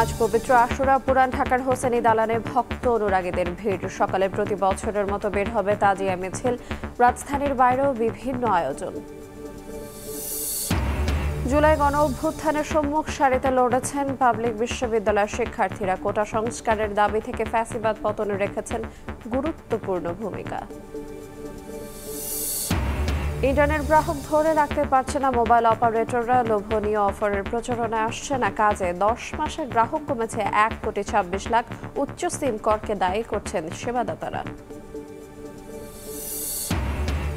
আজ পবিত্র আশুরা পুরান ঢাকার হোসেনি দালানে ভক্ত অনুরাগীদের ভিড়। সকালে প্রতি বছরের মতো বের হবে তাজিয়া মিছিল। রাজধানীর বাইরেও বিভিন্ন আয়োজন। জুলাই গণ অভ্যুত্থানের সম্মুখ সারিতে লড়েছেন পাবলিক বিশ্ববিদ্যালয়ের শিক্ষার্থীরা। কোটা সংস্কারের দাবি থেকে ফ্যাসিবাদ পতনে রেখেছেন গুরুত্বপূর্ণ ভূমিকা। ইন্টারনেট গ্রাহক ধরে রাখতে পারছে না মোবাইল অপারেটররা। লোভনীয় অফারের প্রচারণায় আসছে না কাজে। 10 মাসে গ্রাহক কমেছে 1,26,00,000। উচ্চ সিম করকে দায়ী করছেন সেবাদাতারা।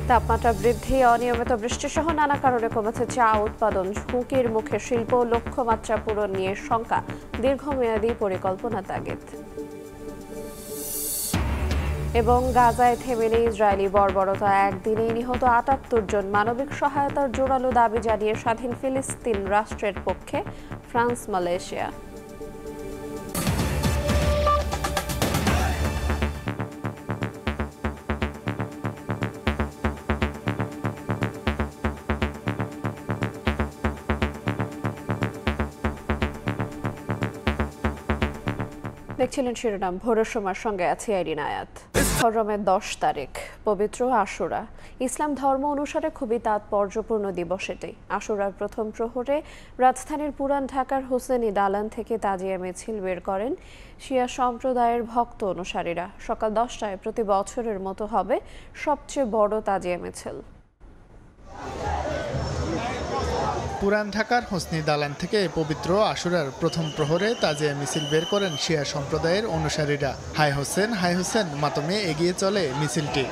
তাপমাত্রা বৃদ্ধি, অনিয়মিত বৃষ্টিসহ নানা কারণে কমেছে চা উৎপাদন। ঝুঁকির মুখে শিল্প। লক্ষ্যমাত্রা পূরণ নিয়ে শঙ্কা। দীর্ঘমেয়াদী পরিকল্পনা তাগিদ। এবং গাজায় থেমে নেই ইসরায়েলি বর্বরতা। একদিনেই নিহত 78 জন। মানবিক সহায়তার জোরালো দাবি জানিয়ে স্বাধীন ফিলিস্তিন রাষ্ট্রের পক্ষে ফ্রান্স, মালয়েশিয়া। দেখছিলেন শিরোনাম। ভোরের সময়ের সঙ্গে আছি আইরিন আয়াত। মুহররমের 10 তারিখ, পবিত্র আশুরা। ইসলাম ধর্ম অনুসারে খুবই তাৎপর্যপূর্ণ দিবস এটি। আশুরার প্রথম প্রহরে রাজধানীর পুরান ঢাকার হোসেনি দালান থেকে তাজিয়া মিছিল বের করেন শিয়া সম্প্রদায়ের ভক্ত অনুসারীরা। সকাল 10টায় প্রতি বছরের মতো হবে সবচেয়ে বড় তাজিয়া মিছিল। পুরান ঢাকার হোসনি দালান থেকে পবিত্র আশুরার প্রথম প্রহরে তাজিয়া মিছিল বের করেন শিয়া সম্প্রদায়ের অনুসারীরা। হাই হোসেন মাতমে এগিয়ে চলে মিছিলটি।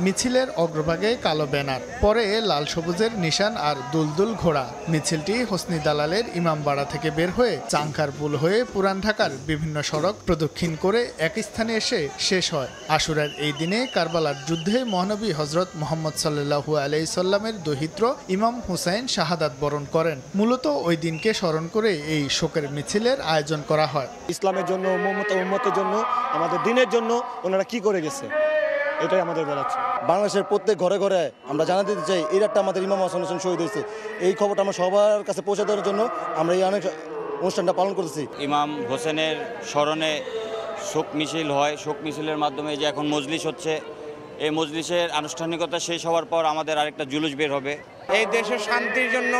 মিছিলের অগ্রভাগে কালো ব্যানার, পরে লাল সবুজের নিশান আর দুলদুল ঘোড়া। মিছিলটি হোসনি দালালের ইমামবাড়া থেকে বের হয়ে চাংখার পুল হয়ে পুরান ঢাকার বিভিন্ন সড়ক প্রদক্ষিণ করে এক স্থানে এসে শেষ হয়। আশুরার এই দিনে কারবালার যুদ্ধে মহানবী হজরত মুহাম্মদ সাল্লাল্লাহু আলাইহি সাল্লামের দৌহিত্র ইমাম হুসাইন শাহাদাত বরণ করেন। মূলত ওই দিনকে স্মরণ করে এই শোকের মিছিলের আয়োজন করা হয়। ইসলামের জন্য, উম্মতের জন্য, আমাদের দিনের জন্য ওনারা কি করে গেছে, এটাই আমাদের বলাচ্ছে। বাংলাদেশের প্রত্যেক ঘরে ঘরে আমরা জানাতে দিতে চাই এই একটা আমাদের ইমাম হাসান হোসেন শহীদ হয়েছে। এই খবরটা আমরা সবার কাছে পৌঁছে দেওয়ার জন্য আমরা এই অনেক অনুষ্ঠানটা পালন করতেছি। ইমাম হোসেনের স্মরণে শোক মিছিল হয়। শোক মিছিলের মাধ্যমে যে এখন মজলিস হচ্ছে, এই মজলিসের আনুষ্ঠানিকতা শেষ হওয়ার পর আমাদের আরেকটা জুলুস বের হবে। এই দেশের শান্তির জন্য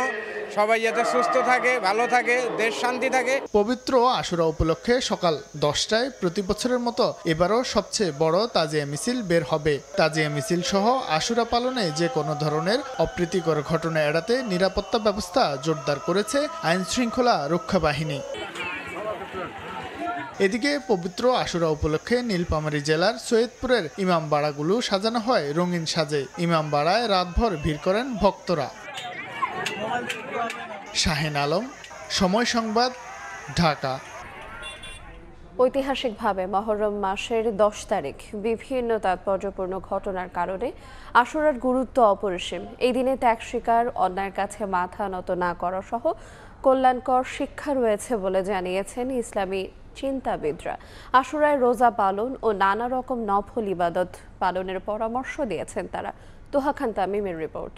সবাই যাতে সুস্থ থাকে, ভালো থাকে, দেশ শান্তি থাকে। পবিত্র আশুরা উপলক্ষে সকাল 10টায় প্রতি বছরের মতো এবারও সবচেয়ে বড় তাজিয়া মিছিল বের হবে। তাজিয়া মিছিল সহ আশুরা পালনে যে কোনো ধরনের অপ্রীতিকর ঘটনা এড়াতে নিরাপত্তা ব্যবস্থা জোরদার করেছে আইন শৃঙ্খলা রক্ষা বাহিনী। এদিকে পবিত্র আশুরা উপলক্ষে নীলফামারী জেলার সৈয়দপুরের ইমামবাড়াগুলো সাজানো হয় রঙিন সাজে। ইমামবাড়ায় রাতভর ভিড় করেন ভক্তরা। শাহিন আলম, সময় সংবাদ, ঢাকা। ঐতিহাসিকভাবে মুহররম মাসের 10 তারিখ বিভিন্ন তাৎপর্যপূর্ণ ঘটনার কারণে আশুরার গুরুত্ব অপরিসীম। এই দিনে ত্যাগ স্বীকার, অন্যায়ের কাছে মাথা নত না করা সহ কল্যাণকর শিক্ষা রয়েছে বলে জানিয়েছেন ইসলামী চিন্তাবিদরা। আশুরায় রোজা পালন ও নানা রকম নফল ইবাদত পালনের পরামর্শ দিয়েছেন তারা। তোহা খান তামিমের রিপোর্ট।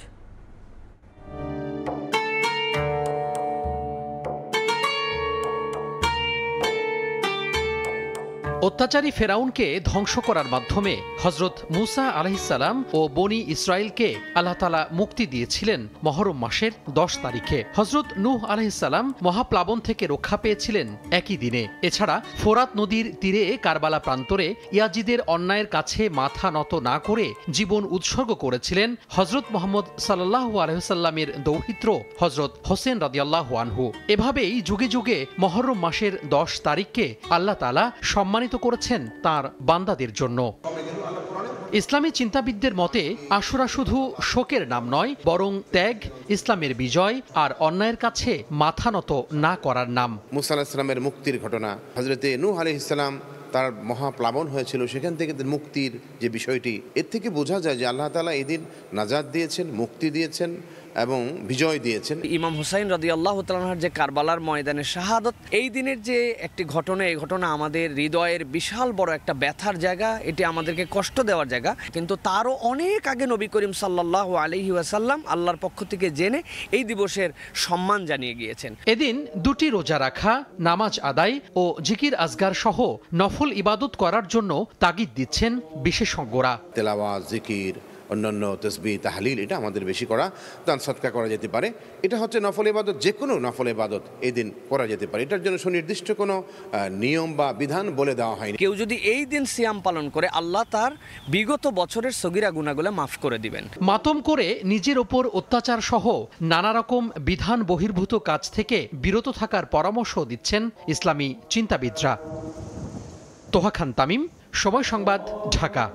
অত্যাচারী ফেরাউনকে ধ্বংস করার মাধ্যমে হজরত মুসা আলাইহিসসালাম ও বনি ইসরায়েলকে আল্লাহ তাআলা মুক্তি দিয়েছিলেন মুহররম মাসের 10 তারিখে। হজরত নূহ আলাইহিসসালাম মহাপ্লাবন থেকে রক্ষা পেয়েছিলেন একই দিনে। এছাড়া ফোরাত নদীর তীরে কারবালা প্রান্তরে ইয়াজিদের অন্যায়ের কাছে মাথা নত না করে জীবন উৎসর্গ করেছিলেন হজরত মুহাম্মদ সাল্লাল্লাহু আলাইহি ওয়াসাল্লামের দৌহিত্র হজরত হোসেন রাদিয়াল্লাহু আনহু। এভাবেই যুগে যুগে মুহররম মাসের 10 তারিখকে আল্লাহ তাআলা সম্মানিত করেছেন তার বান্দাদের জন্য। ইসলামী চিন্তাবিদদের মতে আশুরা শুধু শোকের নাম নয়, বরং ত্যাগ, ইসলামের বিজয় আর অন্যায়ের কাছে মাথা নত না করার নাম। মুসা আলাইহিস সালামের মুক্তির ঘটনা, হযরতে নূহ আলাইহিস সালাম তার মহাপ্লাবন হয়েছিল, সেখান থেকে মুক্তির যে বিষয়টি, এর থেকে বোঝা যায় যে আল্লাহ তাআলা এদিন নাজাত দিয়েছেন, মুক্তি দিয়েছেন এবং বিজয় দিয়েছেন। ইমাম হুসাইন রাদিয়াল্লাহু তাআলার যে কারবালার ময়দানে শাহাদত, এই দিনের যে একটি ঘটনা, এই ঘটনা আমাদের হৃদয়ের বিশাল বড় একটা ব্যথার জায়গা, এটি আমাদেরকে কষ্ট দেওয়ার জায়গা। কিন্তু তারও অনেক আগে নবী করিম সাল্লাল্লাহু আলাইহি ওয়াসাল্লাম আল্লাহর পক্ষ থেকে জেনে এই দিবসের সম্মান জানিয়ে গিয়েছেন। এদিন দুটি রোজা রাখা, নামাজ আদায় ও জিকির আজগার সহ নফল ইবাদত করার জন্য তাগিদ দিচ্ছেন বিশেষজ্ঞরা। তেলাওয়াত, জিকির, অন্যান্য তসবিহ, তাহলিল এটা আমাদের বেশি করা, দান সদকা করা যেতে পারে। এটা হচ্ছে নফল ইবাদত, যে কোনো নফল ইবাদত এই দিন করা যেতে পারে। এটার জন্য সুনির্দিষ্ট কোনো নিয়ম বা বিধান বলে দেওয়া হয়নি। কেউ যদি এই দিন সিয়াম পালন করে, আল্লাহ তার বিগত বছরের সগীরা গুনাহগুলো মাফ করে দিবেন। মাতম করে নিজের ওপর অত্যাচার সহ নানা রকম বিধান বহির্ভূত কাজ থেকে বিরত থাকার পরামর্শ দিচ্ছেন ইসলামী চিন্তাবিদরা। তোহা খান তামিম, সময় সংবাদ, ঢাকা।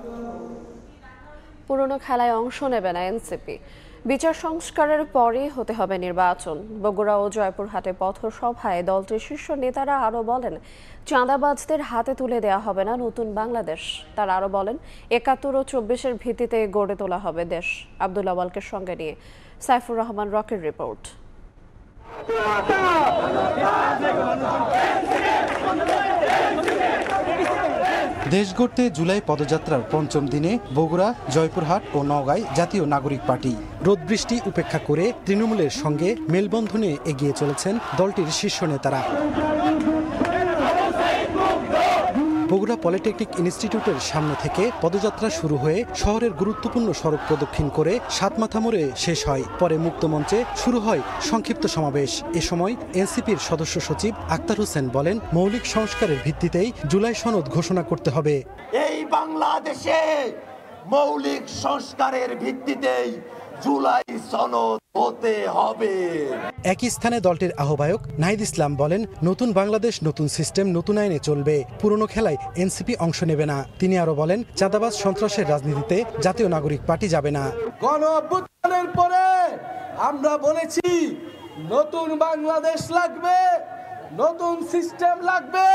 পুরনো খেলায় অংশ নেবে না এনসিপি। বিচার সংস্কারের পরই হতে হবে নির্বাচন। বগুড়া ও জয়পুরহাটে পথসভায় দলটির শীর্ষ নেতারা আরও বলেন, চাঁদাবাজদের হাতে তুলে দেওয়া হবে না নতুন বাংলাদেশ। তারা আরও বলেন, ৭১ ও ২৪-এর ভিত্তিতে গড়ে তোলা হবে দেশ। আব্দুল আওয়ালকে সঙ্গে নিয়ে সাইফুর রহমান রকের রিপোর্ট। দেশ গড়তে জুলাই পদযাত্রার পঞ্চম দিনে বগুড়া, জয়পুরহাট ও নওগাঁয় জাতীয় নাগরিক পার্টি রোদ বৃষ্টি উপেক্ষা করে তৃণমূলের সঙ্গে মেলবন্ধনে এগিয়ে চলেছেন দলটির শীর্ষ নেতারা। বগুড়া পলিটেকনিক ইনস্টিটিউটের সামনে থেকে পদযাত্রা শুরু হয়ে শহরের গুরুত্বপূর্ণ সড়ক প্রদক্ষিণ করে সাতমাথা মোড়ে শেষ হয়। পরে মুক্তমঞ্চে শুরু হয় সংক্ষিপ্ত সমাবেশ। এ সময় এনসিপির সদস্য সচিব আক্তার হোসেন বলেন, মৌলিক সংস্কারের ভিত্তিতেই জুলাই সনদ ঘোষণা করতে হবে। এই বাংলাদেশে মৌলিক সংস্কারের ভিত্তিতেই জুলাই সনদ হতে হবে। একই স্থানে দলটির আহ্বায়ক নাহিদ ইসলাম বলেন, নতুন বাংলাদেশ, নতুন সিস্টেম, নতুন আইনে চলবে। পুরনো খেলায় এনসিপি অংশ নেবে না। তিনি আরো বলেন, চাঁদাবাজ সন্ত্রাসের রাজনীতিতে জাতীয় নাগরিক পার্টি যাবে না। গণ অভ্যুত্থানের পরে আমরা বলেছি নতুন বাংলাদেশ লাগবে, নতুন সিস্টেম লাগবে,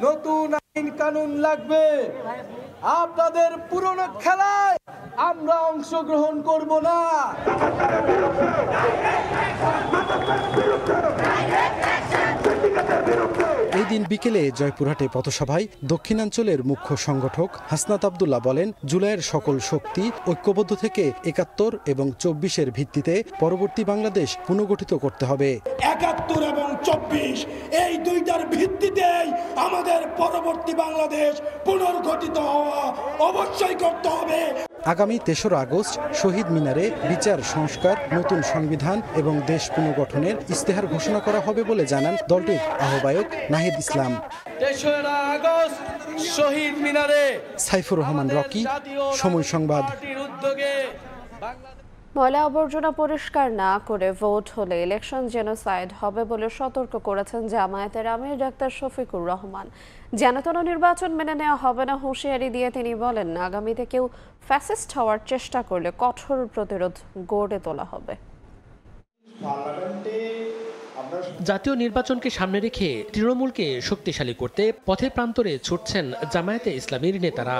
নতুন আইন কানুন লাগবে। আপনাদের পুরনো খেলায় আমরা অংশগ্রহণ করব না। এই দিন বিকেলে জয়পুরহাটে পথসভায় দক্ষিণাঞ্চলের মুখ্য সংগঠক হাসনাত আব্দুল্লাহ বলেন, জুলাইয়ের সকল শক্তি ঐক্যবদ্ধ থেকে ৭১ এবং ২৪-এর ভিত্তিতে পরবর্তী বাংলাদেশ পুনর্গঠিত করতে হবে। ৭১ এবং ২৪ এই দুইটার ভিত্তিতেই আমাদের পরবর্তী বাংলাদেশ পুনর্গঠিত হওয়া অবশ্যই করতে হবে। আগামী ৩রা আগস্ট শহীদ মিনারে বিচার সংস্কার, নতুন সংবিধান এবং দেশ পুনর্গঠনের ইস্তেহার ঘোষণা করা হবে বলে জানান দলটির আহ্বায়ক নাহিদ ইসলাম। ৩রা আগস্ট শহীদ মিনারে। সাইফুর রহমান রকি, সময় সংবাদ। ময়লা আবর্জনা পরিষ্কার না করে ভোট হলে ইলেকশন জেনোসাইড হবে বলে সতর্ক করেছেন জামায়াতের আমির ডাক্তার শফিকুর রহমান। যেনতেন নির্বাচন মেনে নেওয়া হবে না হুঁশিয়ারি দিয়ে তিনি বলেন, আগামীতে কেউ ফ্যাসিস্ট হওয়ার চেষ্টা করলে কঠোর প্রতিরোধ গড়ে তোলা হবে। জাতীয় নির্বাচনকে সামনে রেখে তৃণমূলকে শক্তিশালী করতে পথে প্রান্তরে ছুটছেন জামায়াতে ইসলামীর নেতারা।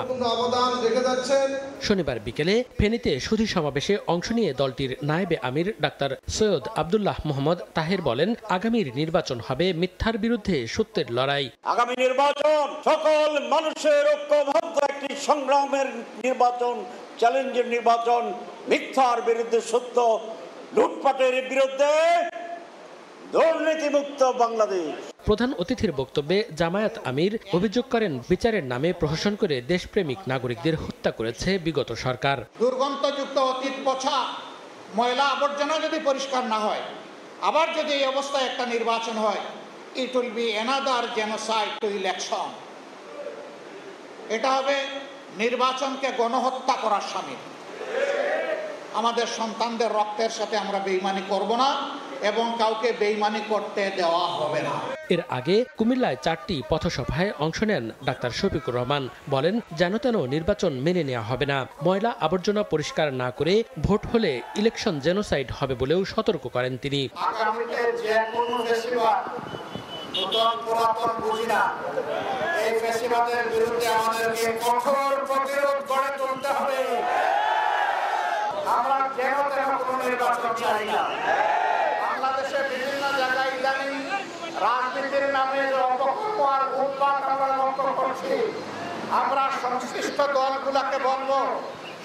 শনিবার বিকেলে ফেনীতে সুধী সমাবেশে অংশ নিয়ে দলটির নায়েবে আমির ডাক্তার সৈয়দ আব্দুল্লাহ মোহাম্মদ তাহের বলেন, আগামীর নির্বাচন হবে মিথ্যার বিরুদ্ধে সত্যের লড়াই। আগামী নির্বাচন সকল মানুষের ঐক্যবদ্ধ একটি সংগ্রামের নির্বাচন, চ্যালেঞ্জের নির্বাচন, মিথ্যার বিরুদ্ধে সত্য, লুটপাটের বিরুদ্ধে দুর্নীতিমুক্ত বাংলাদেশ। প্রধান অতিথির বক্তব্যে জামায়াত আমির অভিযোগ করেন, বিচারের নামে প্রহসন করে দেশপ্রেমিক নাগরিকদের হত্যা করেছে বিগত সরকার। দুর্গন্ধযুক্ত অতীত পচা ময়লা আবর্জনা যদি পরিষ্কার না হয়, আবার যদি এই অবস্থায় একটা নির্বাচন হয়, it will be another genocide two election. এটা হবে নির্বাচনকে গণহত্যা করার শামিল। আমাদের সন্তানদের রক্তের সাথে আমরা বেইমানি করব না এবং কাউকে বেইমানি করতে দেওয়া হবে না। এর আগে কুমিল্লায় 4টি পথসভায় অংশ নেন ডাক্তার শফিকুর রহমান। বলেন, যেনতেন নির্বাচন মেনে নেওয়া হবে না। ময়লা আবর্জনা পরিষ্কার না করে ভোট হলে ইলেকশন জেনোসাইড হবে বলেও সতর্ক করেন তিনি। আগামীতে যে কোনো ফেস্টিভাল নতুন পুরাতন বুঝি না, এই ফেস্টিভালের বিরুদ্ধে আমাদেরকে কঠোর প্রতিরোধ গড়ে তুলতে হবে। আমরা যেন তেন কোনো নির্বাচন চাই না। বাংলাদেশের বিভিন্ন জায়গায় ইদানিং রাজনীতির নামে যে অপকর্ম আর উৎপাত আমরা লক্ষ্য করছি, আমরা সংশ্লিষ্ট দলগুলোকে বলবো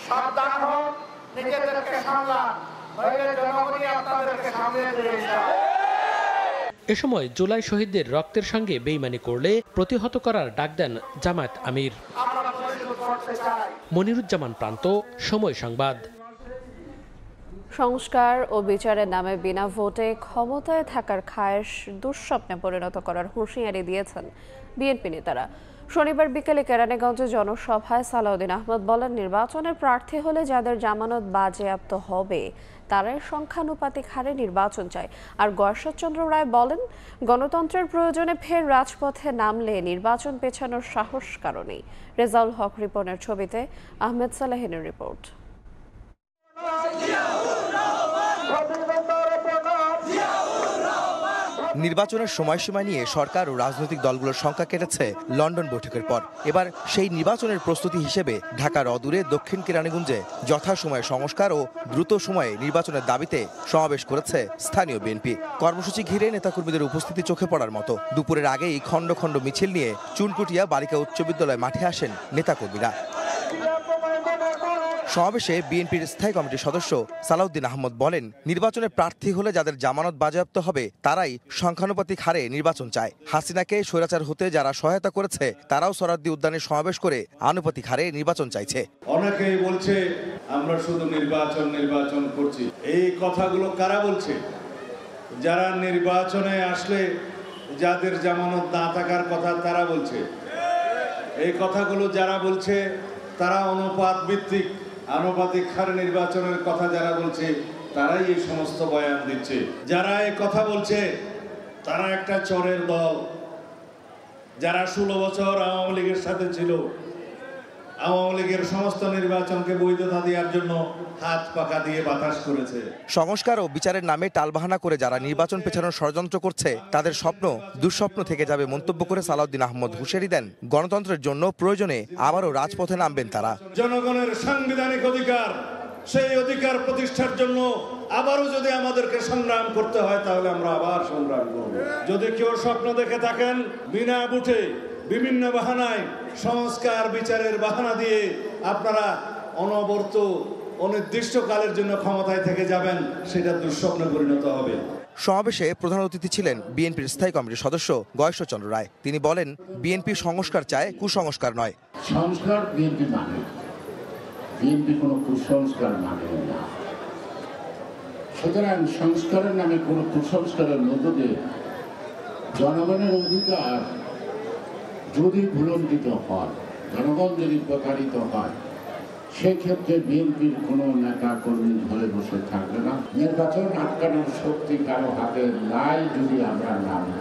সাবধান হোক, নিজেদেরকে সামলান, নইলে জনগণই আপনাদেরকে সামনে দিয়ে যাবে। এ সময় জুলাই শহীদদের রক্তের সঙ্গে বেইমানি করলে প্রতিহত করার ডাক দেন জামায়াত আমির। মনিরুজ্জামান প্রান্ত, সময় সংবাদ। সংস্কার ও বিচারের নামে বিনা ভোটে ক্ষমতায় থাকার খায়েশ দুঃস্বপ্নে পরিণত করার হুঁশিয়ারি দিয়েছেন বিএনপি নেতারা। শনিবার বিকেলে কেরানীগঞ্জে জনসভায় সালাউদ্দিন আহমদ বলেন, নির্বাচনের প্রার্থী হলে যাদের জামানত বাজেয়াপ্ত হবে তারাই সংখ্যানুপাতিক হারে নির্বাচন চায়। আর গয়েশ্বরচন্দ্র রায় বলেন, গণতন্ত্রের প্রয়োজনে ফের রাজপথে নামলে নির্বাচন পেছানোর সাহস কারণেই। রেজাউল হক রিপনের ছবিতে আহমেদ সালেহিনের রিপোর্ট। নির্বাচনের সময়সীমা নিয়ে সরকার ও রাজনৈতিক দলগুলোর সংখ্যা কেটেছে লন্ডন বৈঠকের পর। এবার সেই নির্বাচনের প্রস্তুতি হিসেবে ঢাকার অদূরে দক্ষিণ কেরানীগঞ্জে যথাসময়ে সংস্কার ও দ্রুত সময়ে নির্বাচনের দাবিতে সমাবেশ করেছে স্থানীয় বিএনপি। কর্মসূচি ঘিরে নেতাকর্মীদের উপস্থিতি চোখে পড়ার মতো। দুপুরের আগেই খণ্ড খণ্ড মিছিল নিয়ে চুনকুটিয়া বালিকা উচ্চ বিদ্যালয় মাঠে আসেন নেতাকর্মীরা। সমাবেশে বিএনপির স্থায়ী কমিটির সদস্য সালাউদ্দিন আহমদ বলেন, নির্বাচনের প্রার্থী হলে যাদের জামানত বাজেয়াপ্ত হবে তারাই সংখ্যানুপাতিক হারে নির্বাচন চায়। হাসিনাকে স্বৈরাচার হতে যারা সহায়তা করেছে তারাও সরাদ্দি উদ্যানে সমাবেশ করে আনুপাতিক হারে নির্বাচন চাইছে। অনেকেই বলছে আমরা শুধু নির্বাচন করছি। এই কথাগুলো কারা বলছে? যারা নির্বাচনে আসলে যাদের জামানত না থাকার কথা তারা বলছে। এই কথাগুলো যারা বলছে তারা আনুপাতিক হারে নির্বাচনের কথা যারা বলছে তারাই এই সমস্ত বয়ান দিচ্ছে। যারা এই কথা বলছে তারা একটা চোরের দল, যারা 16 বছর আওয়ামী লীগের সাথে ছিল, আওয়ামী লীগের সমস্ত নির্বাচনকে বৈধতা দেওয়ার জন্য হাত পাকা দিয়ে বাতাস করেছে। সংস্কার ও বিচারের নামে টালবাহানা করে যারা নির্বাচন পেছানোর ষড়যন্ত্র করছে তাদের স্বপ্ন দুঃস্বপ্ন থেকে যাবে মন্তব্য করে সালাউদ্দিন আহমদ হুঁশিয়ারি দেন, গণতন্ত্রের জন্য প্রয়োজনে আবারও রাজপথে নামবেন তারা। জনগণের সাংবিধানিক অধিকার, সেই অধিকার প্রতিষ্ঠার জন্য আবারও যদি আমাদেরকে সংগ্রাম করতে হয় তাহলে আমরা আবার সংগ্রাম করব। যদি কেউ স্বপ্ন দেখে থাকেন বিনা বুটে বিভিন্ন বাহানায় সংস্কার বিচারের বাহানা দিয়ে আপনারা অনবরত অনির্দিষ্টকালের জন্য ক্ষমতায় থেকে যাবেন, সেটা দুঃস্বপ্নে পরিণত হবে। সমাবেশে প্রধান অতিথি ছিলেন বিএনপির স্থায়ী কমিটির সদস্য গয়েশ্বরচন্দ্র রায়। তিনি বলেন, বিএনপি সংস্কার চায়, কুসংস্কার নয়। সংস্কার বিএনপি মানে, বিএনপি কোনো কুসংস্কার মানে না। সুতরাং সংস্কারের নামে কোনো কুসংস্কারের মধ্য দিয়ে জনগণের অধিকার যদি ভুলণ্ঠিত হয়, জনগণ যদি প্রতারিত হয়, সেক্ষেত্রে বিএনপির কোনো নেতা কর্মী ঘরে বসে থাকবে না। নির্বাচন আটকানোর শক্তি কারো হাতে নাই যদি আমরা নামি।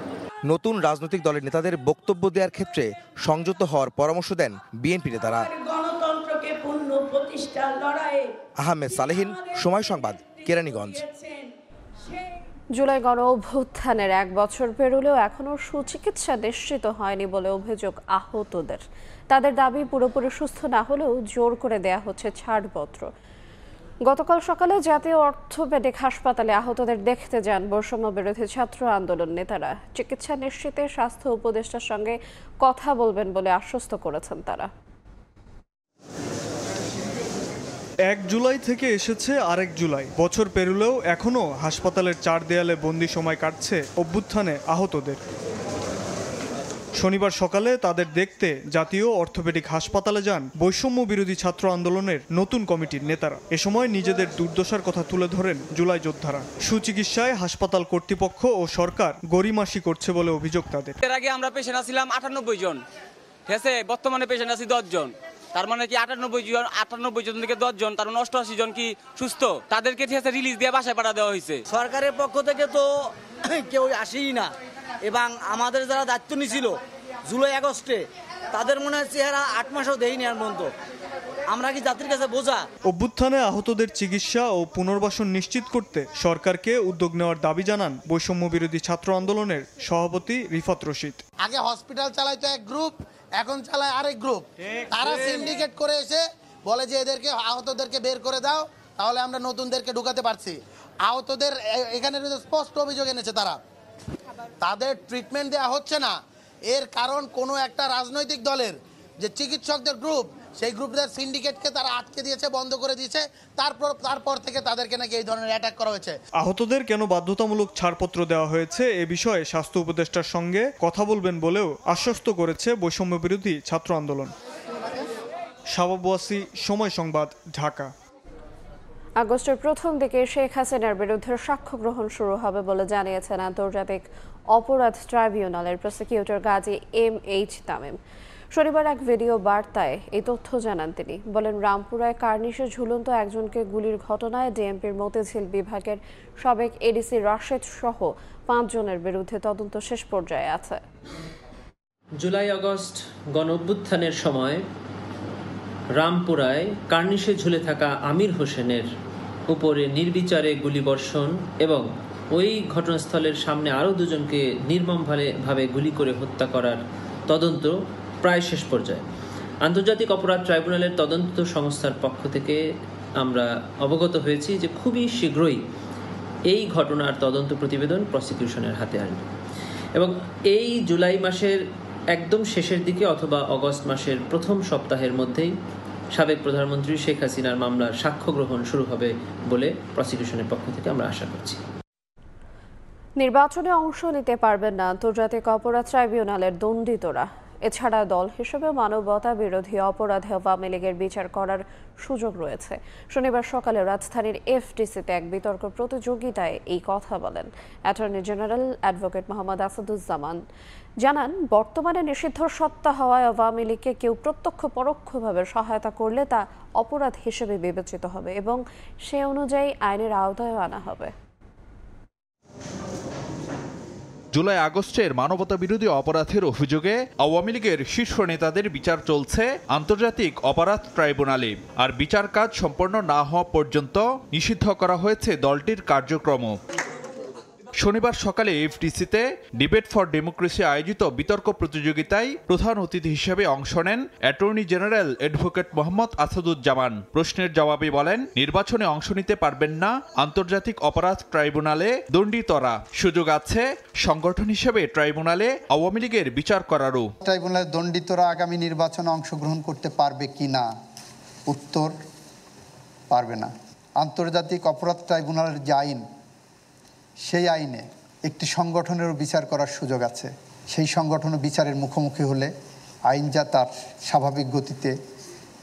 নতুন রাজনৈতিক দলের নেতাদের বক্তব্য দেওয়ার ক্ষেত্রে সংযত হওয়ার পরামর্শ দেন বিএনপি নেতারা। গণতন্ত্রকে পূর্ণ প্রতিষ্ঠার লড়াইয়ে আহমেদ সালেহিন, সময় সংবাদ, কেরানীগঞ্জ। জুলাই গণ অভ্যুত্থানের 1 বছর পেরোলেও এখনও সুচিকিৎসা নিশ্চিত হয়নি বলে অভিযোগ আহতদের। তাদের দাবি, পুরোপুরি সুস্থ না হলেও জোর করে দেয়া হচ্ছে ছাড়পত্র। গতকাল সকালে জাতীয় অর্থোপেডিক হাসপাতালে আহতদের দেখতে যান বৈষম্য বিরোধী ছাত্র আন্দোলন নেতারা। চিকিৎসা নিশ্চিতে স্বাস্থ্য উপদেষ্টার সঙ্গে কথা বলবেন বলে আশ্বস্ত করেছেন তারা। 1 জুলাই থেকে এসেছে আরেক জুলাই। বছর পেরুলেও এখনও হাসপাতালের 4 দেয়ালে বন্দি সময় কাটছে অভ্যুত্থানে আহতদের। শনিবার সকালে তাদের দেখতে জাতীয় অর্থোপেডিক হাসপাতালে যান বৈষম্য বিরোধী ছাত্র আন্দোলনের নতুন কমিটির নেতারা। এ সময় নিজেদের দুর্দশার কথা তুলে ধরেন জুলাই যোদ্ধারা। সুচিকিৎসায় হাসপাতাল কর্তৃপক্ষ ও সরকার গড়িমাসি করছে বলে অভিযোগ তাদের। এর আগে আমরা পেশেন্ট ছিলাম 98 জন, ঠিক আছে, বর্তমানে পেশেন্ট আছি 10 জন। তার মানে কি 98 জন থেকে 10 জন, তার মানে 88 জন কি সুস্থ? তাদেরকে ঠিক আছে রিলিজ দিয়ে বাসায় পাঠা দেওয়া হয়েছে। সরকারের পক্ষ থেকে তো কেউ আসেই না, এবং আমাদের যারা দায়িত্ব নিয়েছিল জুলাই আগস্টে তাদের মনে হয় চেহারা 8 মাসও দেয়নি। আর মন্ত আমরা কি জাতির কাছে বোঝা? অভ্যুত্থানে আহতদের চিকিৎসা ও পুনর্বাসন নিশ্চিত করতে সরকারকে উদ্যোগ নেওয়ার দাবি জানান বৈষম্য বিরোধী ছাত্র আন্দোলনের সভাপতি রিফাত রশিদ। আগে হসপিটাল চালাইতো এক গ্রুপ, এখন চালায় আরেক গ্রুপ। তারা সিন্ডিকেট করে এসে বলে যে এদেরকে আহতদেরকে বের করে দাও, তাহলে আমরা নতুনদেরকে ঢুকাতে পারছি। আহতদের এখানে স্পষ্ট অভিযোগ এনেছে তারা, তাদের ট্রিটমেন্ট দেওয়া হচ্ছে না। এর কারণ কোনো একটা রাজনৈতিক দলের যে চিকিৎসকদের গ্রুপ, সেই গ্রুপদের সিন্ডিকেটকে তারা আটকে দিয়েছে, বন্ধ করে দিয়েছে। তারপর থেকে তাদেরকে নাকি এই ধরনের অ্যাটাক করা হয়েছে। আহতদের কেন বাধ্যতামূলক ছাড়পত্র দেওয়া হয়েছে এ বিষয়ে স্বাস্থ্য উপদেষ্টার সঙ্গে কথা বলবেন বলেও আশ্বস্ত করেছে বৈষম্য বিরোধী ছাত্র আন্দোলন। শাবাব ওয়াসি, সময় সংবাদ, ঢাকা। আগস্টের প্রথম দিকে শেখ হাসিনার বিরুদ্ধে সাক্ষ্য গ্রহণ শুরু হবে বলে জানিয়েছেন আন্তর্জাতিক অপরাধ ট্রাইব্যুনালের প্রসিকিউটর গাজী MH তামিম। শনিবার এক ভিডিও বার্তায় এই তথ্য জানান তিনি। বলেন, রামপুরায় কার্নিশে ঝুলন্ত একজনকে গুলির ঘটনায় ডিএমপির মতিঝিল বিভাগের সাবেক এডিসি রাশেদ সহ 5 জনের বিরুদ্ধে তদন্ত শেষ পর্যায়ে আছে। জুলাই আগস্ট গণঅভ্যুত্থানের সময় রামপুরায় কার্নিশে ঝুলে থাকা আমির হোসেনের উপরে নির্বিচারে গুলিবর্ষণ এবং ওই ঘটনাস্থলের সামনে আরও 2 জনকে নির্মমভাবে গুলি করে হত্যা করার তদন্ত প্রায় শেষ পর্যায়ে। আন্তর্জাতিক অপরাধ ট্রাইব্যুনালের তদন্ত সংস্থার পক্ষ থেকে আমরা অবগত হয়েছি যে খুবই শীঘ্রই এই ঘটনার তদন্ত প্রতিবেদন প্রসিকিউশনের হাতে আসবে এবং এই জুলাই মাসের একদম শেষের দিকে অথবা অগস্ট মাসের প্রথম সপ্তাহের মধ্যেই সাবেক প্রধানমন্ত্রী শেখ হাসিনার মামলার সাক্ষ্য গ্রহণ শুরু হবে বলে প্রসিকিউশনের পক্ষ থেকে আমরা আশা করছি। নির্বাচনে অংশ নিতে পারবেন না আন্তর্জাতিক অপরাধ ট্রাইব্যুনালের দণ্ডিতরা। এছাড়া দল হিসেবে মানবতা বিরোধী অপরাধে আওয়ামী লীগের বিচার করার সুযোগ রয়েছে। শনিবার সকালে রাজধানীর FDC-তে এক বিতর্ক প্রতিযোগিতায় এই কথা বলেন attorney general advocate Mohammad Asaduzzaman. জানান, বর্তমানে নিষিদ্ধ সত্তা হওয়ায় আওয়ামী লীগকে কেউ প্রত্যক্ষ পরোক্ষভাবে সহায়তা করলে তা অপরাধ হিসেবে বিবেচিত হবে এবং সে অনুযায়ী আইনের আওতায় আনা হবে। জুলাই আগস্টের মানবতাবিরোধী অপরাধের অভিযোগে আওয়ামী লীগের শীর্ষ নেতাদের বিচার চলছে আন্তর্জাতিক অপরাধ ট্রাইব্যুনালে। আর বিচার কাজ সম্পন্ন না হওয়া পর্যন্ত নিষিদ্ধ করা হয়েছে দলটির কার্যক্রম। শনিবার সকালে FDC-তে ডিবেট ফর ডেমোক্রেসি আয়োজিত বিতর্ক প্রতিযোগিতায় প্রধান অতিথি হিসেবে অংশ নেন attorney general advocate Mohammad Asaduzzaman. প্রশ্নের জবাবে বলেন, নির্বাচনে অংশ নিতে পারবেন না আন্তর্জাতিক অপরাধ ট্রাইব্যুনালে দণ্ডিতরা। সুযোগ আছে সংগঠন হিসেবে ট্রাইব্যুনালে আওয়ামী লীগের বিচার করারও। ট্রাইব্যুনালে দণ্ডিতরা আগামী নির্বাচনে অংশগ্রহণ করতে পারবে কিনা? উত্তর, পারবে না। আন্তর্জাতিক অপরাধ ট্রাইব্যুনালের যে আইন, সেই আইনে একটি সংগঠনেরও বিচার করার সুযোগ আছে। সেই সংগঠনও বিচারের মুখোমুখি হলে আইন যা তার স্বাভাবিক গতিতে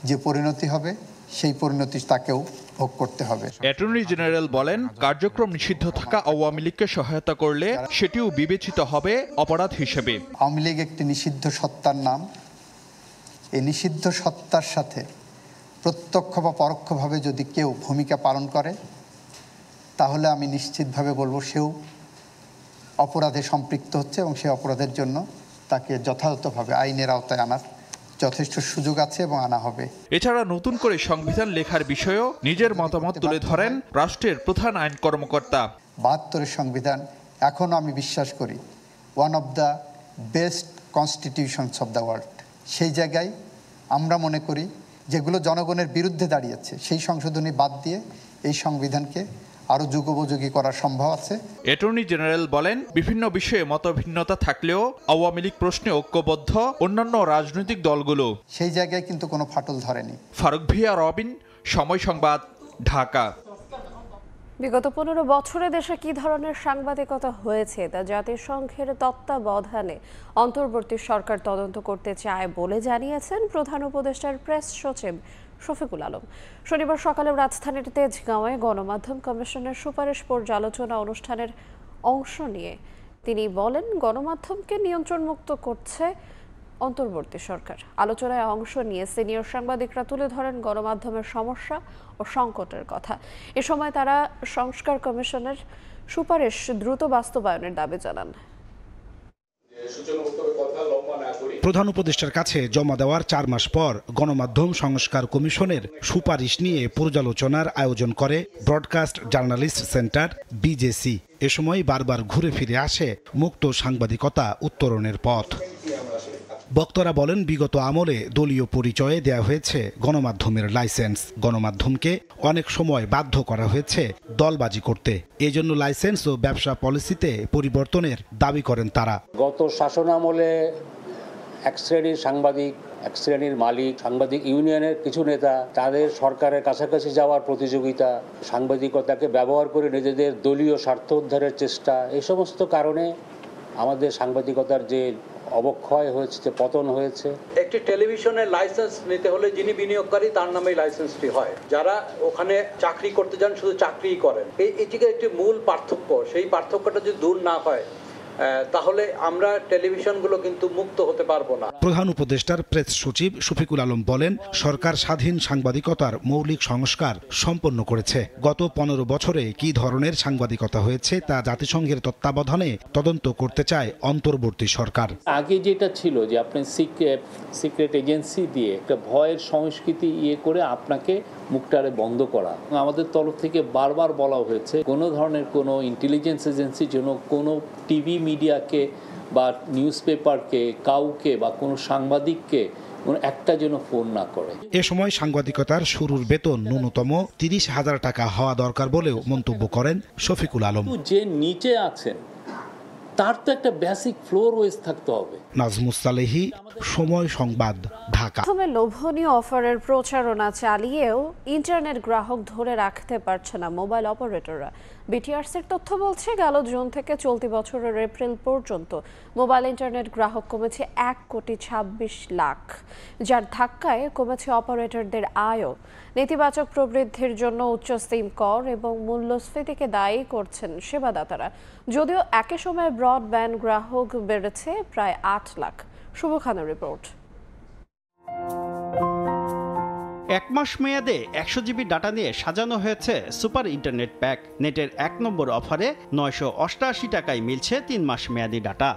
যে পরিণতি হবে, সেই পরিণতি তাকেও ভোগ করতে হবে। অ্যাটর্নি জেনারেল বলেন, কার্যক্রম নিষিদ্ধ থাকা আওয়ামী লীগকে সহায়তা করলে সেটিও বিবেচিত হবে অপরাধ হিসেবে। আওয়ামী লীগ একটি নিষিদ্ধ সত্তার নাম। এই নিষিদ্ধ সত্তার সাথে প্রত্যক্ষ বা পরোক্ষভাবে যদি কেউ ভূমিকা পালন করে, তাহলে আমি নিশ্চিতভাবে বলবো সেও অপরাধে সম্পৃক্ত হচ্ছে এবং সেই অপরাধের জন্য তাকে যথাযথভাবে আইনের আওতায় আনার যথেষ্ট সুযোগ আছে এবং আনা হবে। এছাড়া নতুন করে সংবিধান লেখার বিষয়েও নিজের মতামত তুলে ধরেন রাষ্ট্রের প্রধান আইন কর্মকর্তা। 72-এর সংবিধান এখনও আমি বিশ্বাস করি one of the best constitutions of the world. সেই জায়গায় আমরা মনে করি যেগুলো জনগণের বিরুদ্ধে দাঁড়িয়েছে, সেই সংশোধনী বাদ দিয়ে এই সংবিধানকে আরও যুগোপযোগী করার সম্ভব আছে। অ্যাটর্নি জেনারেল বলেন, বিভিন্ন বিষয়ে মতভিন্নতা থাকলেও আওয়ামী লীগ প্রশ্নে ঐক্যবদ্ধ অন্যান্য রাজনৈতিক দলগুলো। সেই জায়গায় কিন্তু কোনো ফাটল ধরেনি। ফারুক ভিয়া, রবিন, সময় সংবাদ, ঢাকা। বিগত 15 বছরে দেশে কি ধরনের সাংবাদিকতা হয়েছে তা জাতিসংঘের তত্ত্বাবধানে অন্তর্বর্তী সরকার তদন্ত করতে চায় বলে জানিয়েছেন প্রধান উপদেষ্টার প্রেস সচিব শফিকুল আলম। শনিবার সকালে রাজধানীর তেজগাঁওয়ে গণমাধ্যম কমিশনের সুপারিশ পর্যালোচনা অনুষ্ঠানের অংশ নিয়ে তিনি বলেন, গণমাধ্যমকে নিয়ন্ত্রণমুক্ত করছে অন্তর্বর্তী সরকার। আলোচনায় অংশ নিয়ে সিনিয়র সাংবাদিকরা তুলে ধরেন গণমাধ্যমের সমস্যা ও সংকটের কথা। এ সময় তারা সংস্কার কমিশনের সুপারিশ দ্রুত বাস্তবায়নের দাবি জানান। প্রধান উপদেষ্টার কাছে জমা দেওয়ার 4 মাস পর গণমাধ্যম সংস্কার কমিশনের সুপারিশ নিয়ে পর্যালোচনার আয়োজন করে ব্রডকাস্ট জার্নালিস্ট সেন্টার BJC। এ সময় বারবার ঘুরে ফিরে আসে মুক্ত সাংবাদিকতা উত্তরণের পথ। বক্তারা বলেন, বিগত আমলে দলীয় পরিচয়ে দেয়া হয়েছে গণমাধ্যমের লাইসেন্স। গণমাধ্যমকে অনেক সময় বাধ্য করা হয়েছে দলবাজি করতে। এজন্য লাইসেন্স ও ব্যবসা পলিসিতে পরিবর্তনের দাবি করেন তারা। গত শাসন আমলে এক শ্রেণীর সাংবাদিক, এক শ্রেণীর মালিক, সাংবাদিক ইউনিয়নের কিছু নেতা তাদের সরকারের কাছাকাছি যাওয়ার প্রতিযোগিতা, সাংবাদিকতাকে ব্যবহার করে নিজেদের দলীয় স্বার্থ উদ্ধারের চেষ্টা, এই সমস্ত কারণে আমাদের সাংবাদিকতার যে অবক্ষয় হয়েছে, যে পতন হয়েছে। একটি টেলিভিশনের লাইসেন্স নিতে হলে যিনি বিনিয়োগকারী তার নামেই লাইসেন্সটি হয়। যারা ওখানে চাকরি করতে যান শুধু চাকরিই করেন। এটিকে একটি মূল পার্থক্য, সেই পার্থক্যটা যদি দূর না হয় তাহলে আমরা টেলিভিশনগুলো কিন্তু মুক্ত হতে পারবো না। প্রধান উপদেষ্টার প্রেস সচিব শফিকুল আলম বলেন, সরকার স্বাধীন সাংবাদিকতার মৌলিক সংস্কার সম্পন্ন করেছে। গত 15 বছরে কি ধরনের সাংবাদিকতা হয়েছে তা জাতিসংঘের তত্ত্বাবধানে তদন্ত করতে চায় অন্তর্বর্তী সরকার। আগে যেটা ছিল যে আপনি সিক্রেট এজেন্সি দিয়ে একটা ভয়ের সংস্কৃতি করে আপনাকে মুখটারে বন্ধ করা। আমাদের তরফ থেকে বারবার বলা হয়েছে কোনো ধরনের কোনো ইন্টেলিজেন্স এজেন্সি যেন কোনো টিভি মিডিয়াকে বা নিউজ পেপারকে, কাউকে বা কোনো সাংবাদিককে একটা যেন ফোন না করে। এ সময় সাংবাদিকতার শুরুর বেতন ন্যূনতম 30,000 টাকা হওয়া দরকার বলেও মন্তব্য করেন শফিকুল আলম। যে নিচে আছেন তার তো একটা বেসিক ফ্লোর ওয়েজ থাকতে হবে। নাজমুস সালেহী, সময় সংবাদ, ঢাকা। প্রথমে লোভনীয় অফারের প্রচারণা চালিয়েও ইন্টারনেট গ্রাহক ধরে রাখতে পারছে না মোবাইল অপারেটররা। বিটিআরসির তথ্য বলছে, গেল জুন থেকে চলতি বছরের এপ্রিল পর্যন্ত মোবাইল ইন্টারনেট গ্রাহক কমেছে 1,26 লাখ, যার ধাক্কায় কমেছে অপারেটরদের আয়ও। নেতিবাচক প্রবৃদ্ধির জন্য উচ্চ সিম কর এবং মূল্যস্ফীতিকে দায়ী করছেন সেবাদাতারা। যদিও একই সময়ে ব্রডব্যান্ড গ্রাহক বেড়েছে প্রায় 8 লাখ। শুভ খানের রিপোর্ট। 1 মাস মেয়াদে 100 জিবি ডাটা নিয়ে সাজানো হয়েছে সুপার ইন্টারনেট প্যাক। নেটের 1 নম্বর অফারে 988 টাকায় মিলছে 3 মাস মেয়াদি ডাটা।